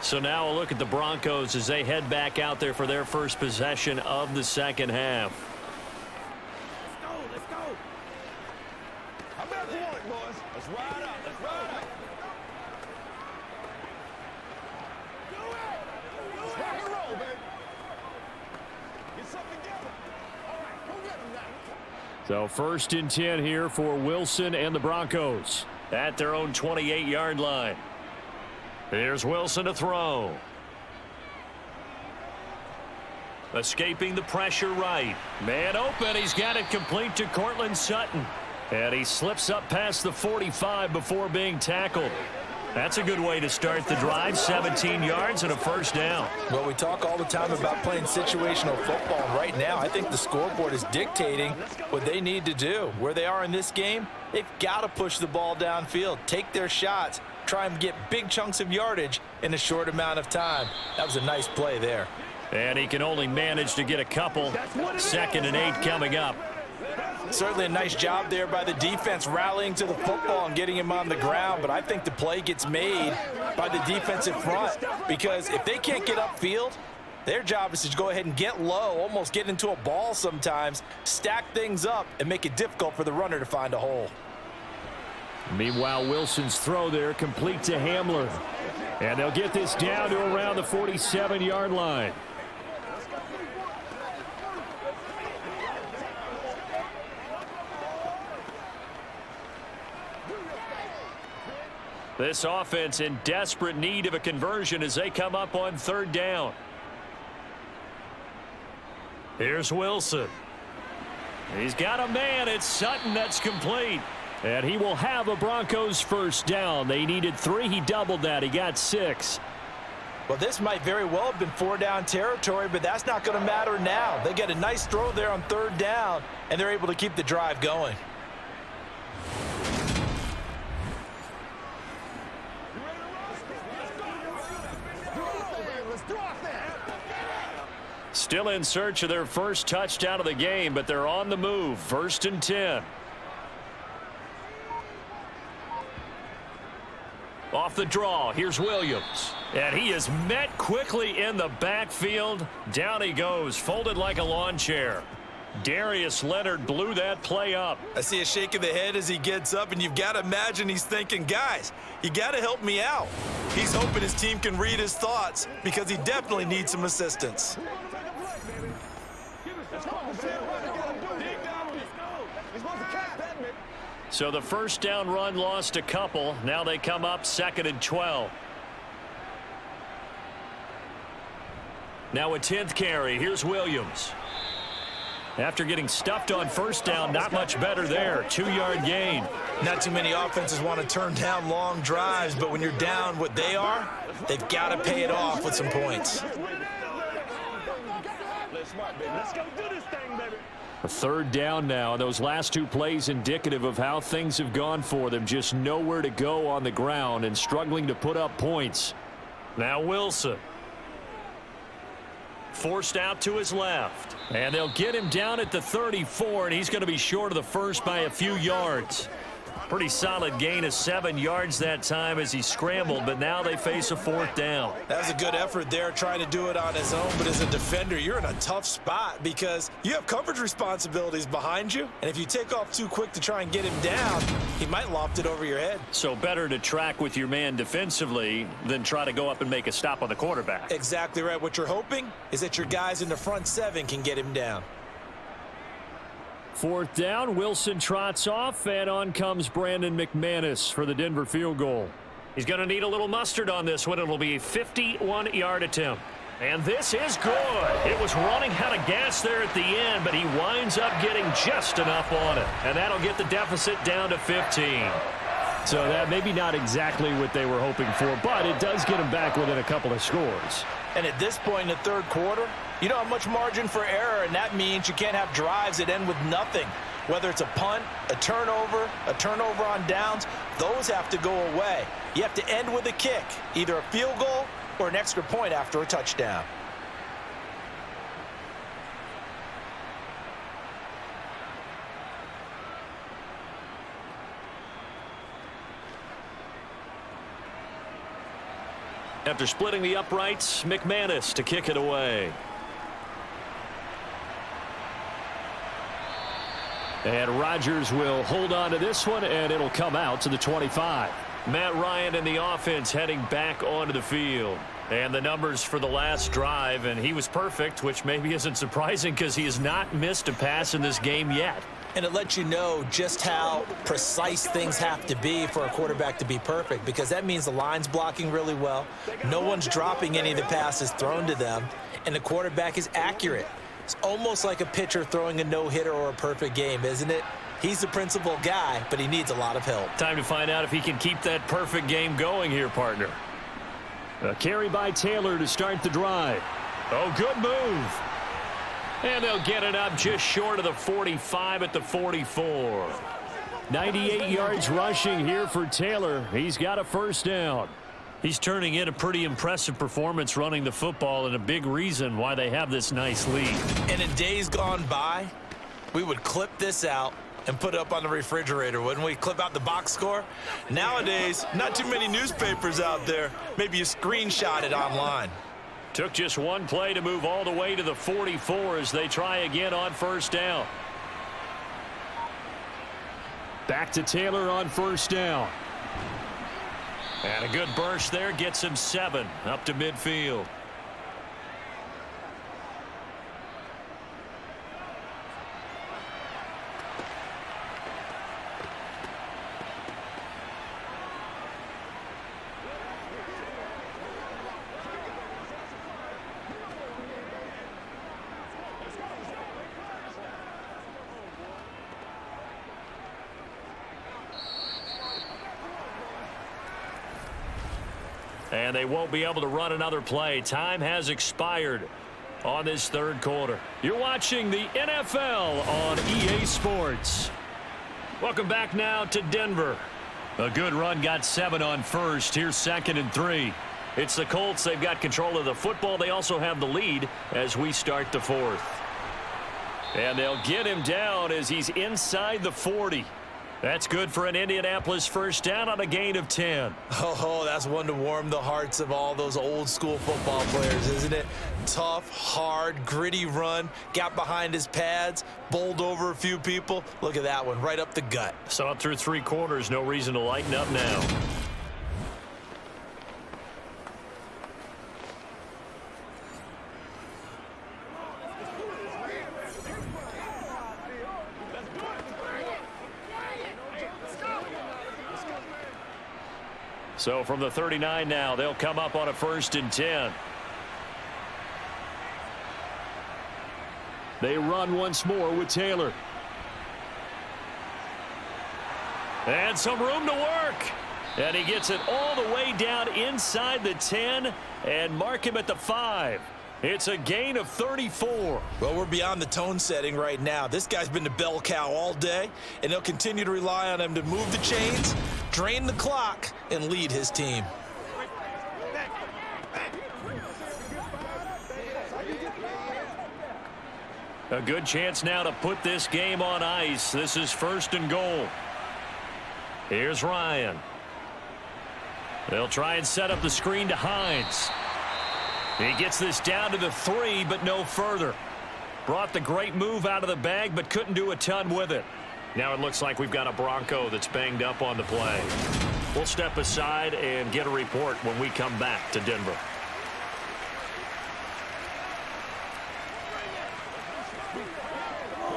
So now a look at the Broncos as they head back out there for their first possession of the 2nd half. Let's go. I'm back for it, boys. Let's ride up. Let's ride up. Let's rock and roll, baby. Get something together. All right, go get them now. So 1st and 10 here for Wilson and the Broncos at their own 28-yard line. Here's Wilson to throw. Escaping the pressure right. Man open. He's got it complete to Cortland Sutton. And he slips up past the 45 before being tackled. That's a good way to start the drive. 17 yards and a first down. Well, we talk all the time about playing situational football. And right now, I think the scoreboard is dictating what they need to do. Where they are in this game, they've got to push the ball downfield, take their shots, try and get big chunks of yardage in a short amount of time. That was a nice play there. And he can only manage to get a couple. 2nd and 8 coming up. Certainly a nice job there by the defense rallying to the football and getting him on the ground, but I think the play gets made by the defensive front because if they can't get upfield, their job is to go ahead and get low, almost get into a ball sometimes, stack things up, and make it difficult for the runner to find a hole. Meanwhile, Wilson's throw there complete to Hamler. And they'll get this down to around the 47-yard line. This offense in desperate need of a conversion as they come up on 3rd down. Here's Wilson. He's got a man. It's Sutton that's complete. And he will have a Broncos 1st down. They needed 3. He doubled that. He got 6. Well, this might very well have been 4-down territory, but that's not going to matter now. They get a nice throw there on 3rd down, and they're able to keep the drive going. Still in search of their first touchdown of the game, but they're on the move. 1st and 10. Off the draw, here's Williams. And he is met quickly in the backfield. Down he goes, folded like a lawn chair. Darius Leonard blew that play up. I see a shake of the head as he gets up, and you've got to imagine he's thinking, guys, you got to help me out. He's hoping his team can read his thoughts because he definitely needs some assistance. So the 1st down run lost a couple. Now they come up 2nd and 12. Now a 10th carry. Here's Williams. After getting stuffed on 1st down, not much better there. 2-yard gain. Not too many offenses want to turn down long drives, but when you're down what they are, they've got to pay it off with some points. Let's go do this thing, baby. A 3rd down now. Those last 2 plays indicative of how things have gone for them. Just nowhere to go on the ground and struggling to put up points. Now Wilson. Forced out to his left. And they'll get him down at the 34, and he's going to be short of the 1st by a few yards. Pretty solid gain of 7 yards that time as he scrambled, but now they face a 4th down. That was a good effort there trying to do it on his own, but as a defender, you're in a tough spot because you have coverage responsibilities behind you, and if you take off too quick to try and get him down, he might loft it over your head. So better to track with your man defensively than try to go up and make a stop on the quarterback. Exactly right. What you're hoping is that your guys in the front 7 can get him down. 4th down, Wilson trots off, and on comes Brandon McManus for the Denver field goal. He's going to need a little mustard on this one. It'll be a 51-yard attempt. And this is good. It was running out of gas there at the end, but he winds up getting just enough on it. And that'll get the deficit down to 15. So that maybe not exactly what they were hoping for, but it does get them back within a couple of scores. And at this point in the 3rd quarter, you don't have much margin for error, and that means you can't have drives that end with nothing. Whether it's a punt, a turnover on downs, those have to go away. You have to end with a kick, either a field goal or an extra point after a touchdown. After splitting the uprights, McManus to kick it away. And Rodgers will hold on to this one, and it'll come out to the 25. Matt Ryan and the offense heading back onto the field. And the numbers for the last drive, and he was perfect, which maybe isn't surprising because he has not missed a pass in this game yet. And it lets you know just how precise things have to be for a quarterback to be perfect, because that means the line's blocking really well, no one's dropping any of the passes thrown to them, and the quarterback is accurate. It's almost like a pitcher throwing a no-hitter or a perfect game, isn't it? He's the principal guy, but he needs a lot of help. Time to find out if he can keep that perfect game going here, partner. A carry by Taylor to start the drive. Oh, good move. And they'll get it up just short of the 45 at the 44. 98 yards rushing here for Taylor. He's got a 1st down. He's turning in a pretty impressive performance running the football, and a big reason why they have this nice lead. And in days gone by, we would clip this out and put it up on the refrigerator, wouldn't we? Clip out the box score. Nowadays, not too many newspapers out there. Maybe you screenshot it online. Took just one play to move all the way to the 44 as they try again on 1st down. Back to Taylor on 1st down. And a good burst there gets him 7 up to midfield. And they won't be able to run another play. Time has expired on this third quarter. You're watching the NFL on EA Sports. Welcome back now to Denver. A good run got 7 on first. Here's 2nd and 3. It's the Colts. They've got control of the football. They also have the lead as we start the 4th. And they'll get him down as he's inside the 40. That's good for an Indianapolis first down on a gain of 10. Oh, that's one to warm the hearts of all those old school football players, isn't it? Tough, hard, gritty run. Got behind his pads, bowled over a few people. Look at that one, right up the gut. Saw it through 3 quarters. No reason to lighten up now. So from the 39 now, they'll come up on a 1st and 10. They run once more with Taylor. And some room to work. And he gets it all the way down inside the 10 and mark him at the 5. It's a gain of 34. Well, we're beyond the tone setting right now. This guy's been the bell cow all day, and they'll continue to rely on him to move the chains, drain the clock, and lead his team. A good chance now to put this game on ice. This is 1st and goal. Here's Ryan. They'll try and set up the screen to Hines. He gets this down to the 3, but no further. Brought the great move out of the bag, but couldn't do a ton with it. Now it looks like we've got a Bronco that's banged up on the play. We'll step aside and get a report when we come back to Denver.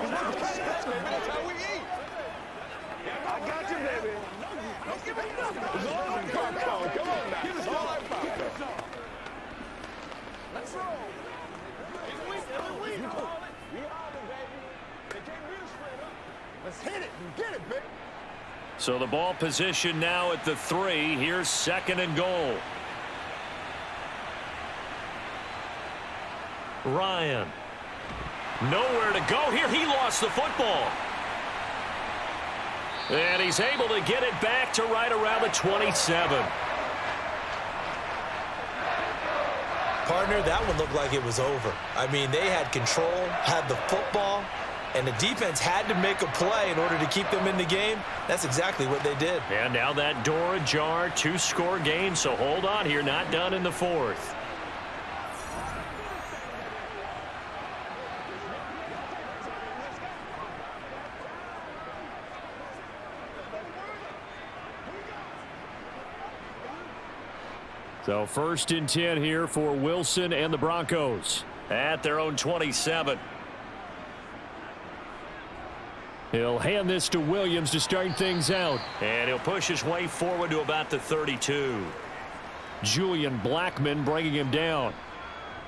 That's how we eat. I got you, baby. It's all like popcorn. Come on now. It's all like popcorn. Let's roll. Let's hit it and get it, baby. So the ball position now at the 3. Here's 2nd and goal. Ryan. Nowhere to go here. He lost the football. And he's able to get it back to right around the 27. Partner, that one looked like it was over. I mean, they had control, had the football, and the defense had to make a play in order to keep them in the game. That's exactly what they did. And now that door ajar, 2-score game, so hold on here, not done in the 4th. So 1st and 10 here for Wilson and the Broncos at their own 27. He'll hand this to Williams to start things out. And he'll push his way forward to about the 32. Julian Blackmon bringing him down.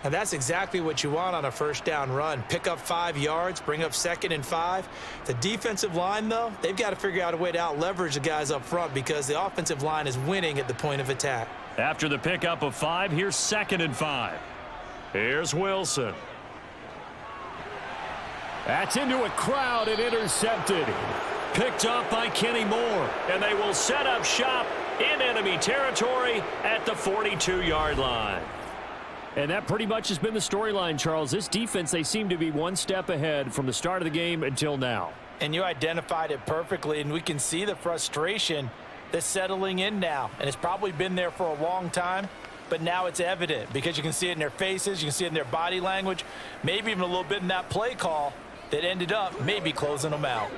And that's exactly what you want on a 1st down run. Pick up 5 yards, bring up 2nd and 5. The defensive line, though, they've got to figure out a way to out-leverage the guys up front because the offensive line is winning at the point of attack. After the pickup of 5, here's 2nd and 5. Here's Wilson. That's into a crowd and intercepted. Picked off by Kenny Moore. And they will set up shop in enemy territory at the 42-yard line. And that pretty much has been the storyline, Charles. This defense, they seem to be one step ahead from the start of the game until now. And you identified it perfectly, and we can see the frustration that's settling in now. And it's probably been there for a long time, but now it's evident because you can see it in their faces, you can see it in their body language, maybe even a little bit in that play call that ended up maybe closing them out.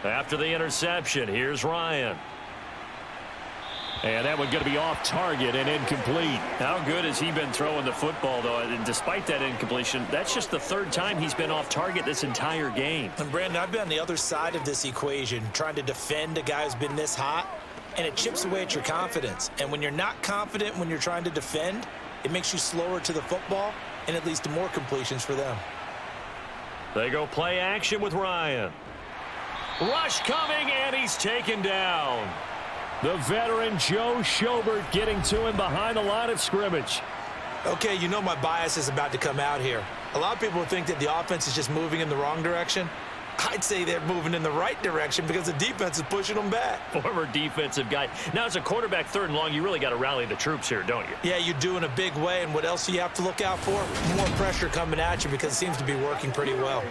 After the interception, here's Ryan. And that one going to be off target and incomplete. How good has he been throwing the football, though? And despite that incompletion, that's just the third time he's been off target this entire game. And Brandon, I've been on the other side of this equation, trying to defend a guy who's been this hot, and it chips away at your confidence. And when you're not confident when you're trying to defend, it makes you slower to the football, and it leads to more completions for them. They go play action with Ryan. Rush coming, and he's taken down. The veteran Joe Schobert getting to him behind the line of scrimmage. Okay, you know my bias is about to come out here. A lot of people think that the offense is just moving in the wrong direction. I'd say they're moving in the right direction because the defense is pushing them back. Former defensive guy. Now, as a quarterback, 3rd and long, you really got to rally the troops here, don't you? Yeah, you do in a big way, and what else do you have to look out for? More pressure coming at you because it seems to be working pretty well.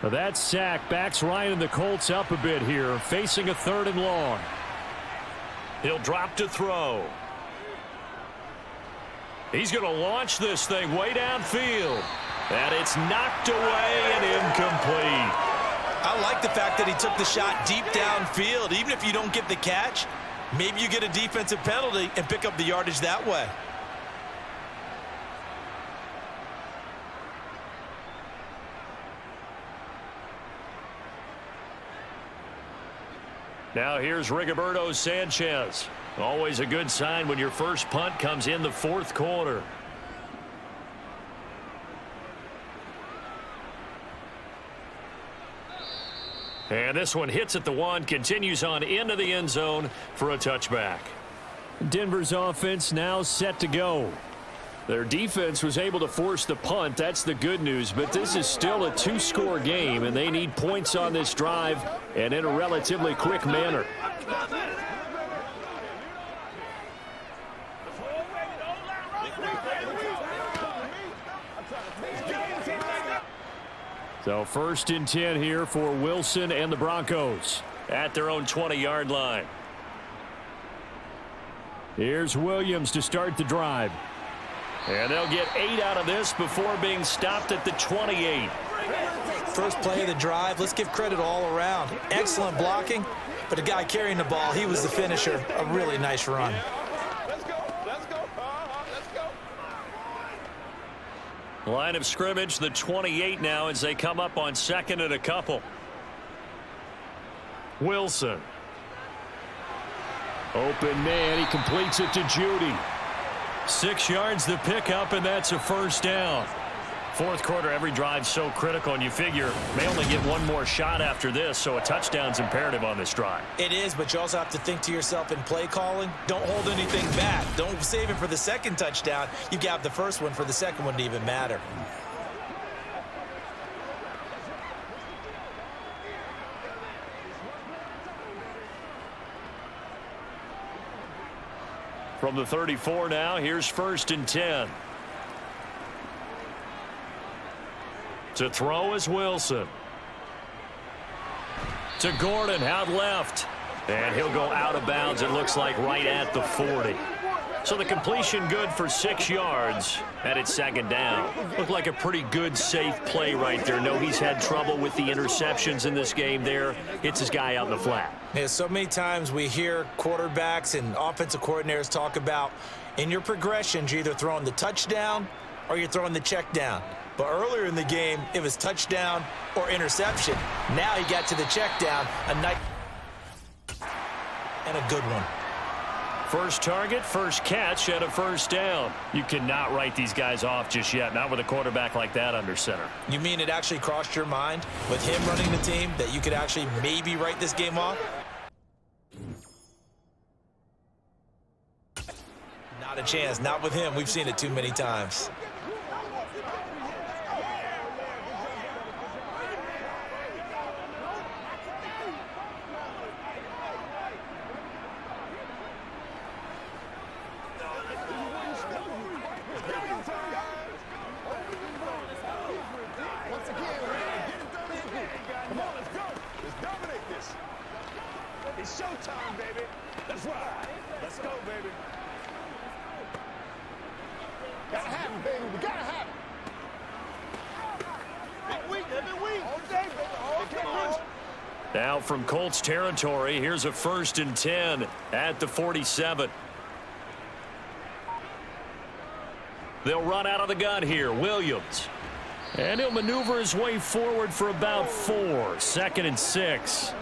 That sack backs Ryan and the Colts up a bit here, facing a 3rd and long. He'll drop to throw. He's going to launch this thing way downfield. And it's knocked away and incomplete. I like the fact that he took the shot deep downfield. Even if you don't get the catch, maybe you get a defensive penalty and pick up the yardage that way. Now here's Rigoberto Sanchez. Always a good sign when your first punt comes in the 4th quarter. And this one hits at the 1, continues on into the end zone for a touchback. Denver's offense now set to go. Their defense was able to force the punt. That's the good news. But this is still a 2-score game, and they need points on this drive and in a relatively quick manner. So 1st and 10 here for Wilson and the Broncos at their own 20-yard line. Here's Williams to start the drive. And they'll get 8 out of this before being stopped at the 28. First play of the drive. Let's give credit all around. Excellent blocking, but the guy carrying the ball, he was the finisher. A really nice run. Let's go. Let's go. Let's go. Line of scrimmage, the 28 now as they come up on 2nd and a couple. Wilson. Open man. He completes it to Judy. 6 yards the pickup, and that's a 1st down. 4th quarter, every drive so critical, and you figure may only get one more shot after this, so a touchdown's imperative on this drive. It is, but you also have to think to yourself in play calling, don't hold anything back. Don't save it for the 2nd touchdown. You got the 1st one for the 2nd one to even matter. From the 34 now, here's 1st and 10. To throw is Wilson. To Gordon, out left. And he'll go out of bounds, it looks like, right at the 40. So the completion good for 6 yards, and it's 2nd down. Looked like a pretty good, safe play right there. No, he's had trouble with the interceptions in this game there. Hits his guy out in the flat. Yeah, so many times we hear quarterbacks and offensive coordinators talk about in your progressions, you're either throwing the touchdown or you're throwing the check down. But earlier in the game, it was touchdown or interception. Now he got to the check down, a nice and a good one. First target, first catch at a 1st down. You cannot write these guys off just yet, not with a quarterback like that under center. You mean it actually crossed your mind with him running the team that you could actually maybe write this game off? Not a chance. Not with him. We've seen it too many times. It's showtime, baby. That's right. Let's go, baby. Gotta have it, baby. We gotta have it. Big week, every week. All day, baby. All day. Now from Colts territory, here's a 1st and 10 at the 47. They'll run out of the gun here. Williams. And he'll maneuver his way forward for about 4. 2nd and 6.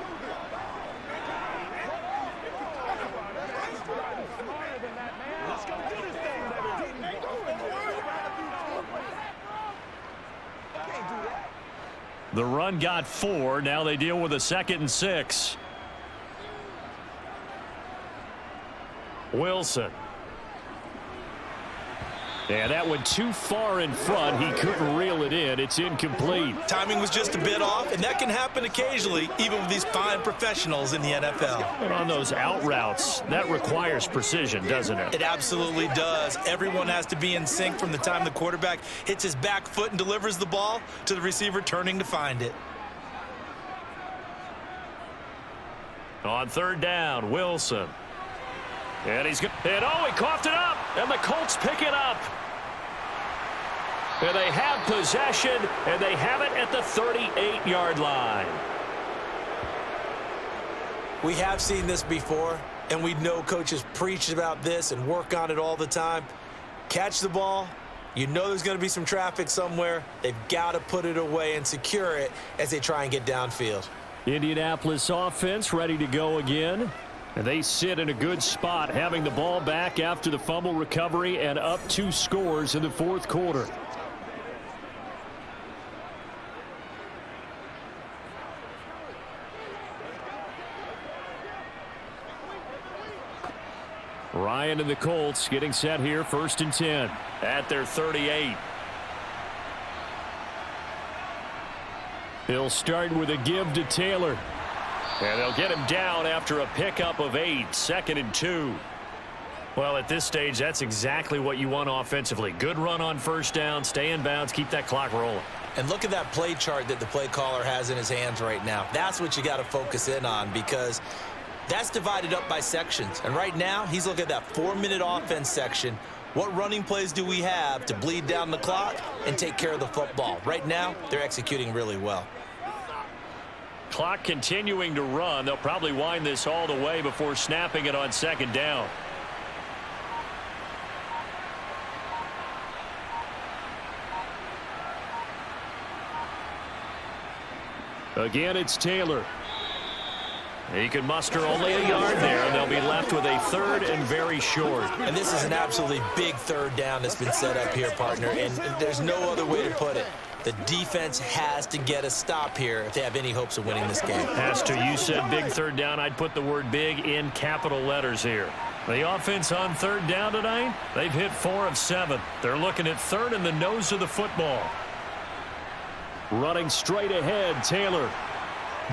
The run got 4. Now they deal with a 2nd and 6. Wilson. Yeah, that went too far in front. He couldn't reel it in. It's incomplete. Timing was just a bit off, and that can happen occasionally, even with these fine professionals in the NFL. And on those out routes, that requires precision, doesn't it? It absolutely does. Everyone has to be in sync from the time the quarterback hits his back foot and delivers the ball to the receiver turning to find it. On 3rd down, Wilson. And he's good. And oh, he coughed it up. And the Colts pick it up. And they have possession, and they have it at the 38-yard line. We have seen this before, and we know coaches preach about this and work on it all the time. Catch the ball. You know there's going to be some traffic somewhere. They've got to put it away and secure it as they try and get downfield. Indianapolis offense ready to go again. And they sit in a good spot, having the ball back after the fumble recovery and up 2 scores in the 4th quarter. Ryan and the Colts getting set here, 1st and 10 at their 38. He'll start with a give to Taylor. And they'll get him down after a pickup of 8, 2nd and 2. Well, at this stage, that's exactly what you want offensively. Good run on 1st down, stay in bounds, keep that clock rolling. And look at that play chart that the play caller has in his hands right now. That's what you got to focus in on, because that's divided up by sections. And right now, he's looking at that 4-minute offense section. What running plays do we have to bleed down the clock and take care of the football? Right now, they're executing really well. Clock continuing to run. They'll probably wind this all the way before snapping it on 2nd down. Again, it's Taylor. He can muster only a yard there, and they'll be left with a 3rd and very short. And this is an absolutely big 3rd down that's been set up here, partner, and there's no other way to put it. The defense has to get a stop here if they have any hopes of winning this game. Has to. You said big 3rd down. I'd put the word big in capital letters here. The offense on 3rd down tonight, they've hit 4 of 7. They're looking at 3rd in the nose of the football. Running straight ahead, Taylor.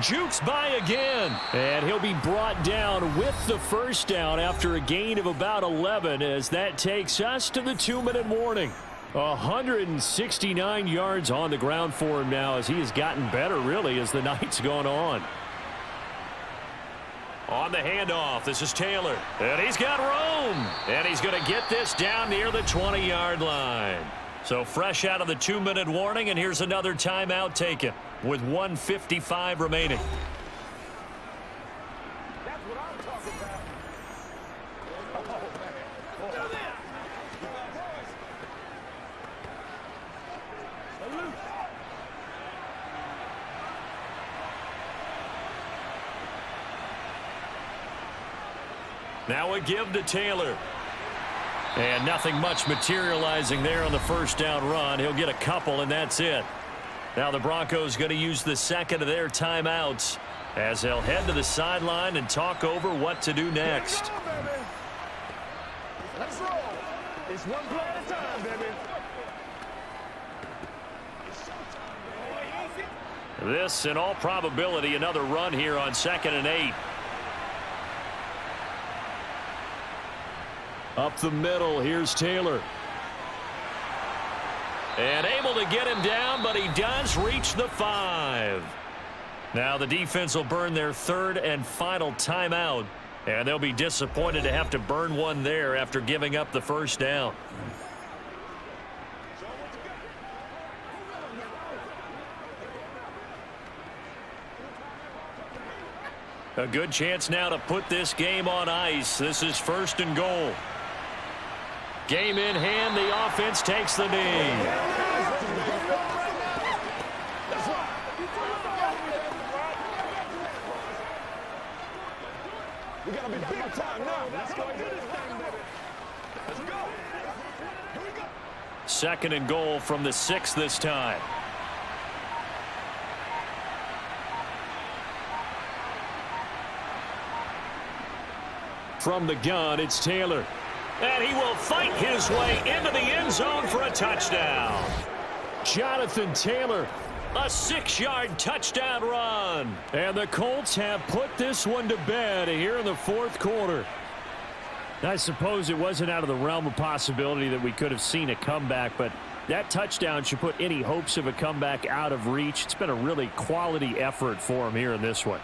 Jukes by again. And he'll be brought down with the 1st down after a gain of about 11, as that takes us to the 2-minute warning. 169 yards on the ground for him now, as he has gotten better, really, as the night's gone on. On the handoff, this is Taylor. And he's got room. And he's going to get this down near the 20-yard line. So fresh out of the 2-minute warning, and here's another timeout taken with 1:55 remaining. That's what I'm talking about. Now a give to Taylor. And nothing much materializing there on the 1st down run. He'll get a couple, and that's it. Now the Broncos going to use the 2nd of their timeouts as they'll head to the sideline and talk over what to do next. Let's roll. It's one play at a time, baby. This, in all probability, another run here on 2nd and 8. Up the middle, here's Taylor. And able to get him down, but he does reach the 5. Now the defense will burn their 3rd and final timeout, and they'll be disappointed to have to burn one there after giving up the 1st down. A good chance now to put this game on ice. This is 1st and goal. Game in hand. The offense takes the knee. We gotta be big time now. Let's go do this thing, baby. Let's go. Here we go. 2nd and goal from the 6 this time. From the gun, it's Taylor. And he will fight his way into the end zone for a touchdown. Jonathan Taylor, a 6-yard touchdown run. And the Colts have put this one to bed here in the 4th quarter. I suppose it wasn't out of the realm of possibility that we could have seen a comeback, but that touchdown should put any hopes of a comeback out of reach. It's been a really quality effort for him here in this one.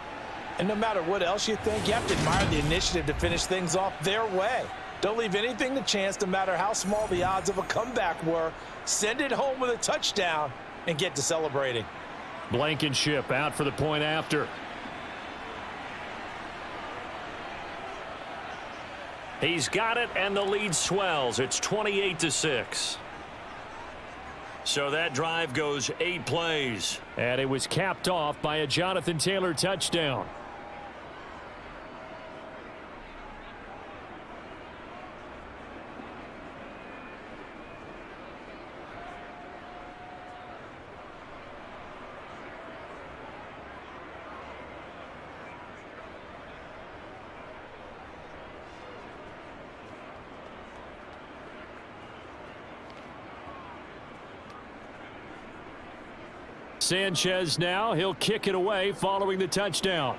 And no matter what else you think, you have to admire the initiative to finish things off their way. Don't leave anything to chance, no matter how small the odds of a comeback were. Send it home with a touchdown and get to celebrating. Blankenship out for the point after. He's got it, and the lead swells. It's 28-6. So that drive goes 8 plays. And it was capped off by a Jonathan Taylor touchdown. Sanchez now, he'll kick it away following the touchdown.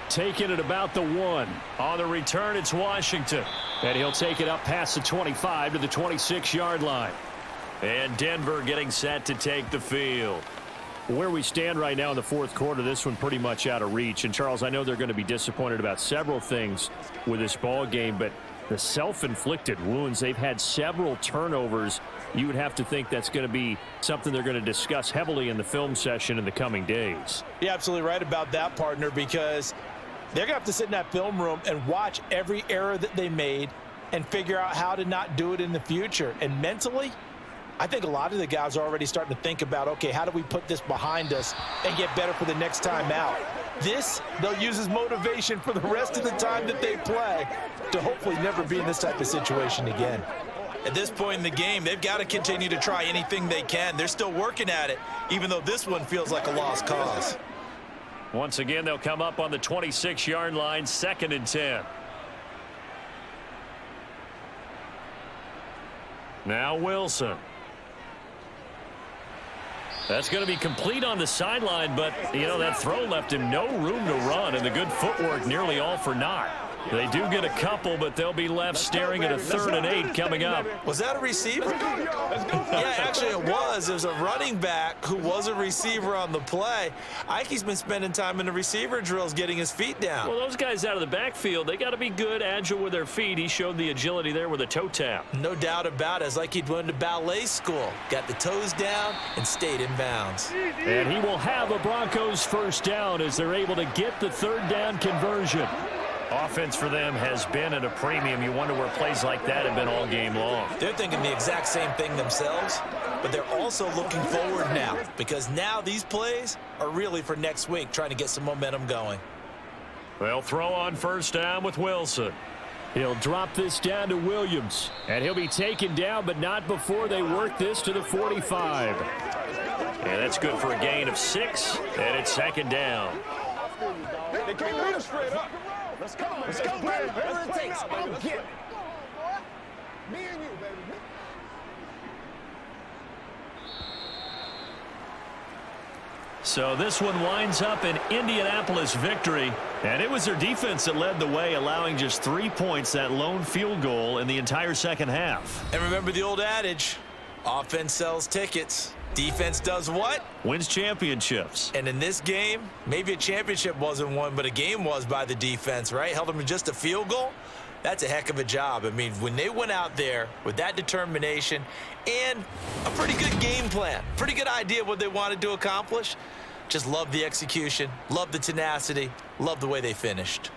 Taking it about the 1. On the return, it's Washington. And he'll take it up past the 25 to the 26-yard line. And Denver getting set to take the field. Where we stand right now in the 4th quarter, this one pretty much out of reach. And, Charles, I know they're going to be disappointed about several things with this ball game, but the self-inflicted wounds, they've had several turnovers. You would have to think that's going to be something they're going to discuss heavily in the film session in the coming days. You're absolutely right about that, partner, because they're going to have to sit in that film room and watch every error that they made and figure out how to not do it in the future. And mentally, I think a lot of the guys are already starting to think about, okay, how do we put this behind us and get better for the next time out? This, they'll use as motivation for the rest of the time that they play to hopefully never be in this type of situation again. At this point in the game, they've got to continue to try anything they can. They're still working at it, even though this one feels like a lost cause. Once again, they'll come up on the 26-yard line, 2nd and 10. Now Wilson. That's going to be complete on the sideline, but, you know, that throw left him no room to run, and the good footwork nearly all for naught. They do get a couple, but they'll be left staring at a 3rd and 8 coming up. Was that a receiver? Yeah, actually it was. It was a running back who was a receiver on the play. Ike's been spending time in the receiver drills getting his feet down. Well, those guys out of the backfield, they got to be good, agile with their feet. He showed the agility there with a toe tap. No doubt about it. It's like he'd went to ballet school. Got the toes down and stayed in bounds. And he will have a Broncos 1st down as they're able to get the 3rd down conversion. Offense for them has been at a premium. You wonder where plays like that have been all game long. They're thinking the exact same thing themselves, but they're also looking forward now because now these plays are really for next week, trying to get some momentum going. They'll throw on 1st down with Wilson. He'll drop this down to Williams, and he'll be taken down, but not before they work this to the 45. And that's good for a gain of 6, and it's 2nd down. They can't lead us straight up. Let's go, baby. Whatever it takes, I'm getting it. Me and you, baby. So this one winds up an Indianapolis victory, and it was their defense that led the way, allowing just 3 points, that lone field goal in the entire 2nd half. And remember the old adage, offense sells tickets. Defense does what? Wins championships. And in this game, maybe a championship wasn't won, but a game was by the defense, right? Held them to just a field goal. That's a heck of a job. I mean, when they went out there with that determination and a pretty good game plan, pretty good idea of what they wanted to accomplish, Just love the execution, love the tenacity, love the way they finished.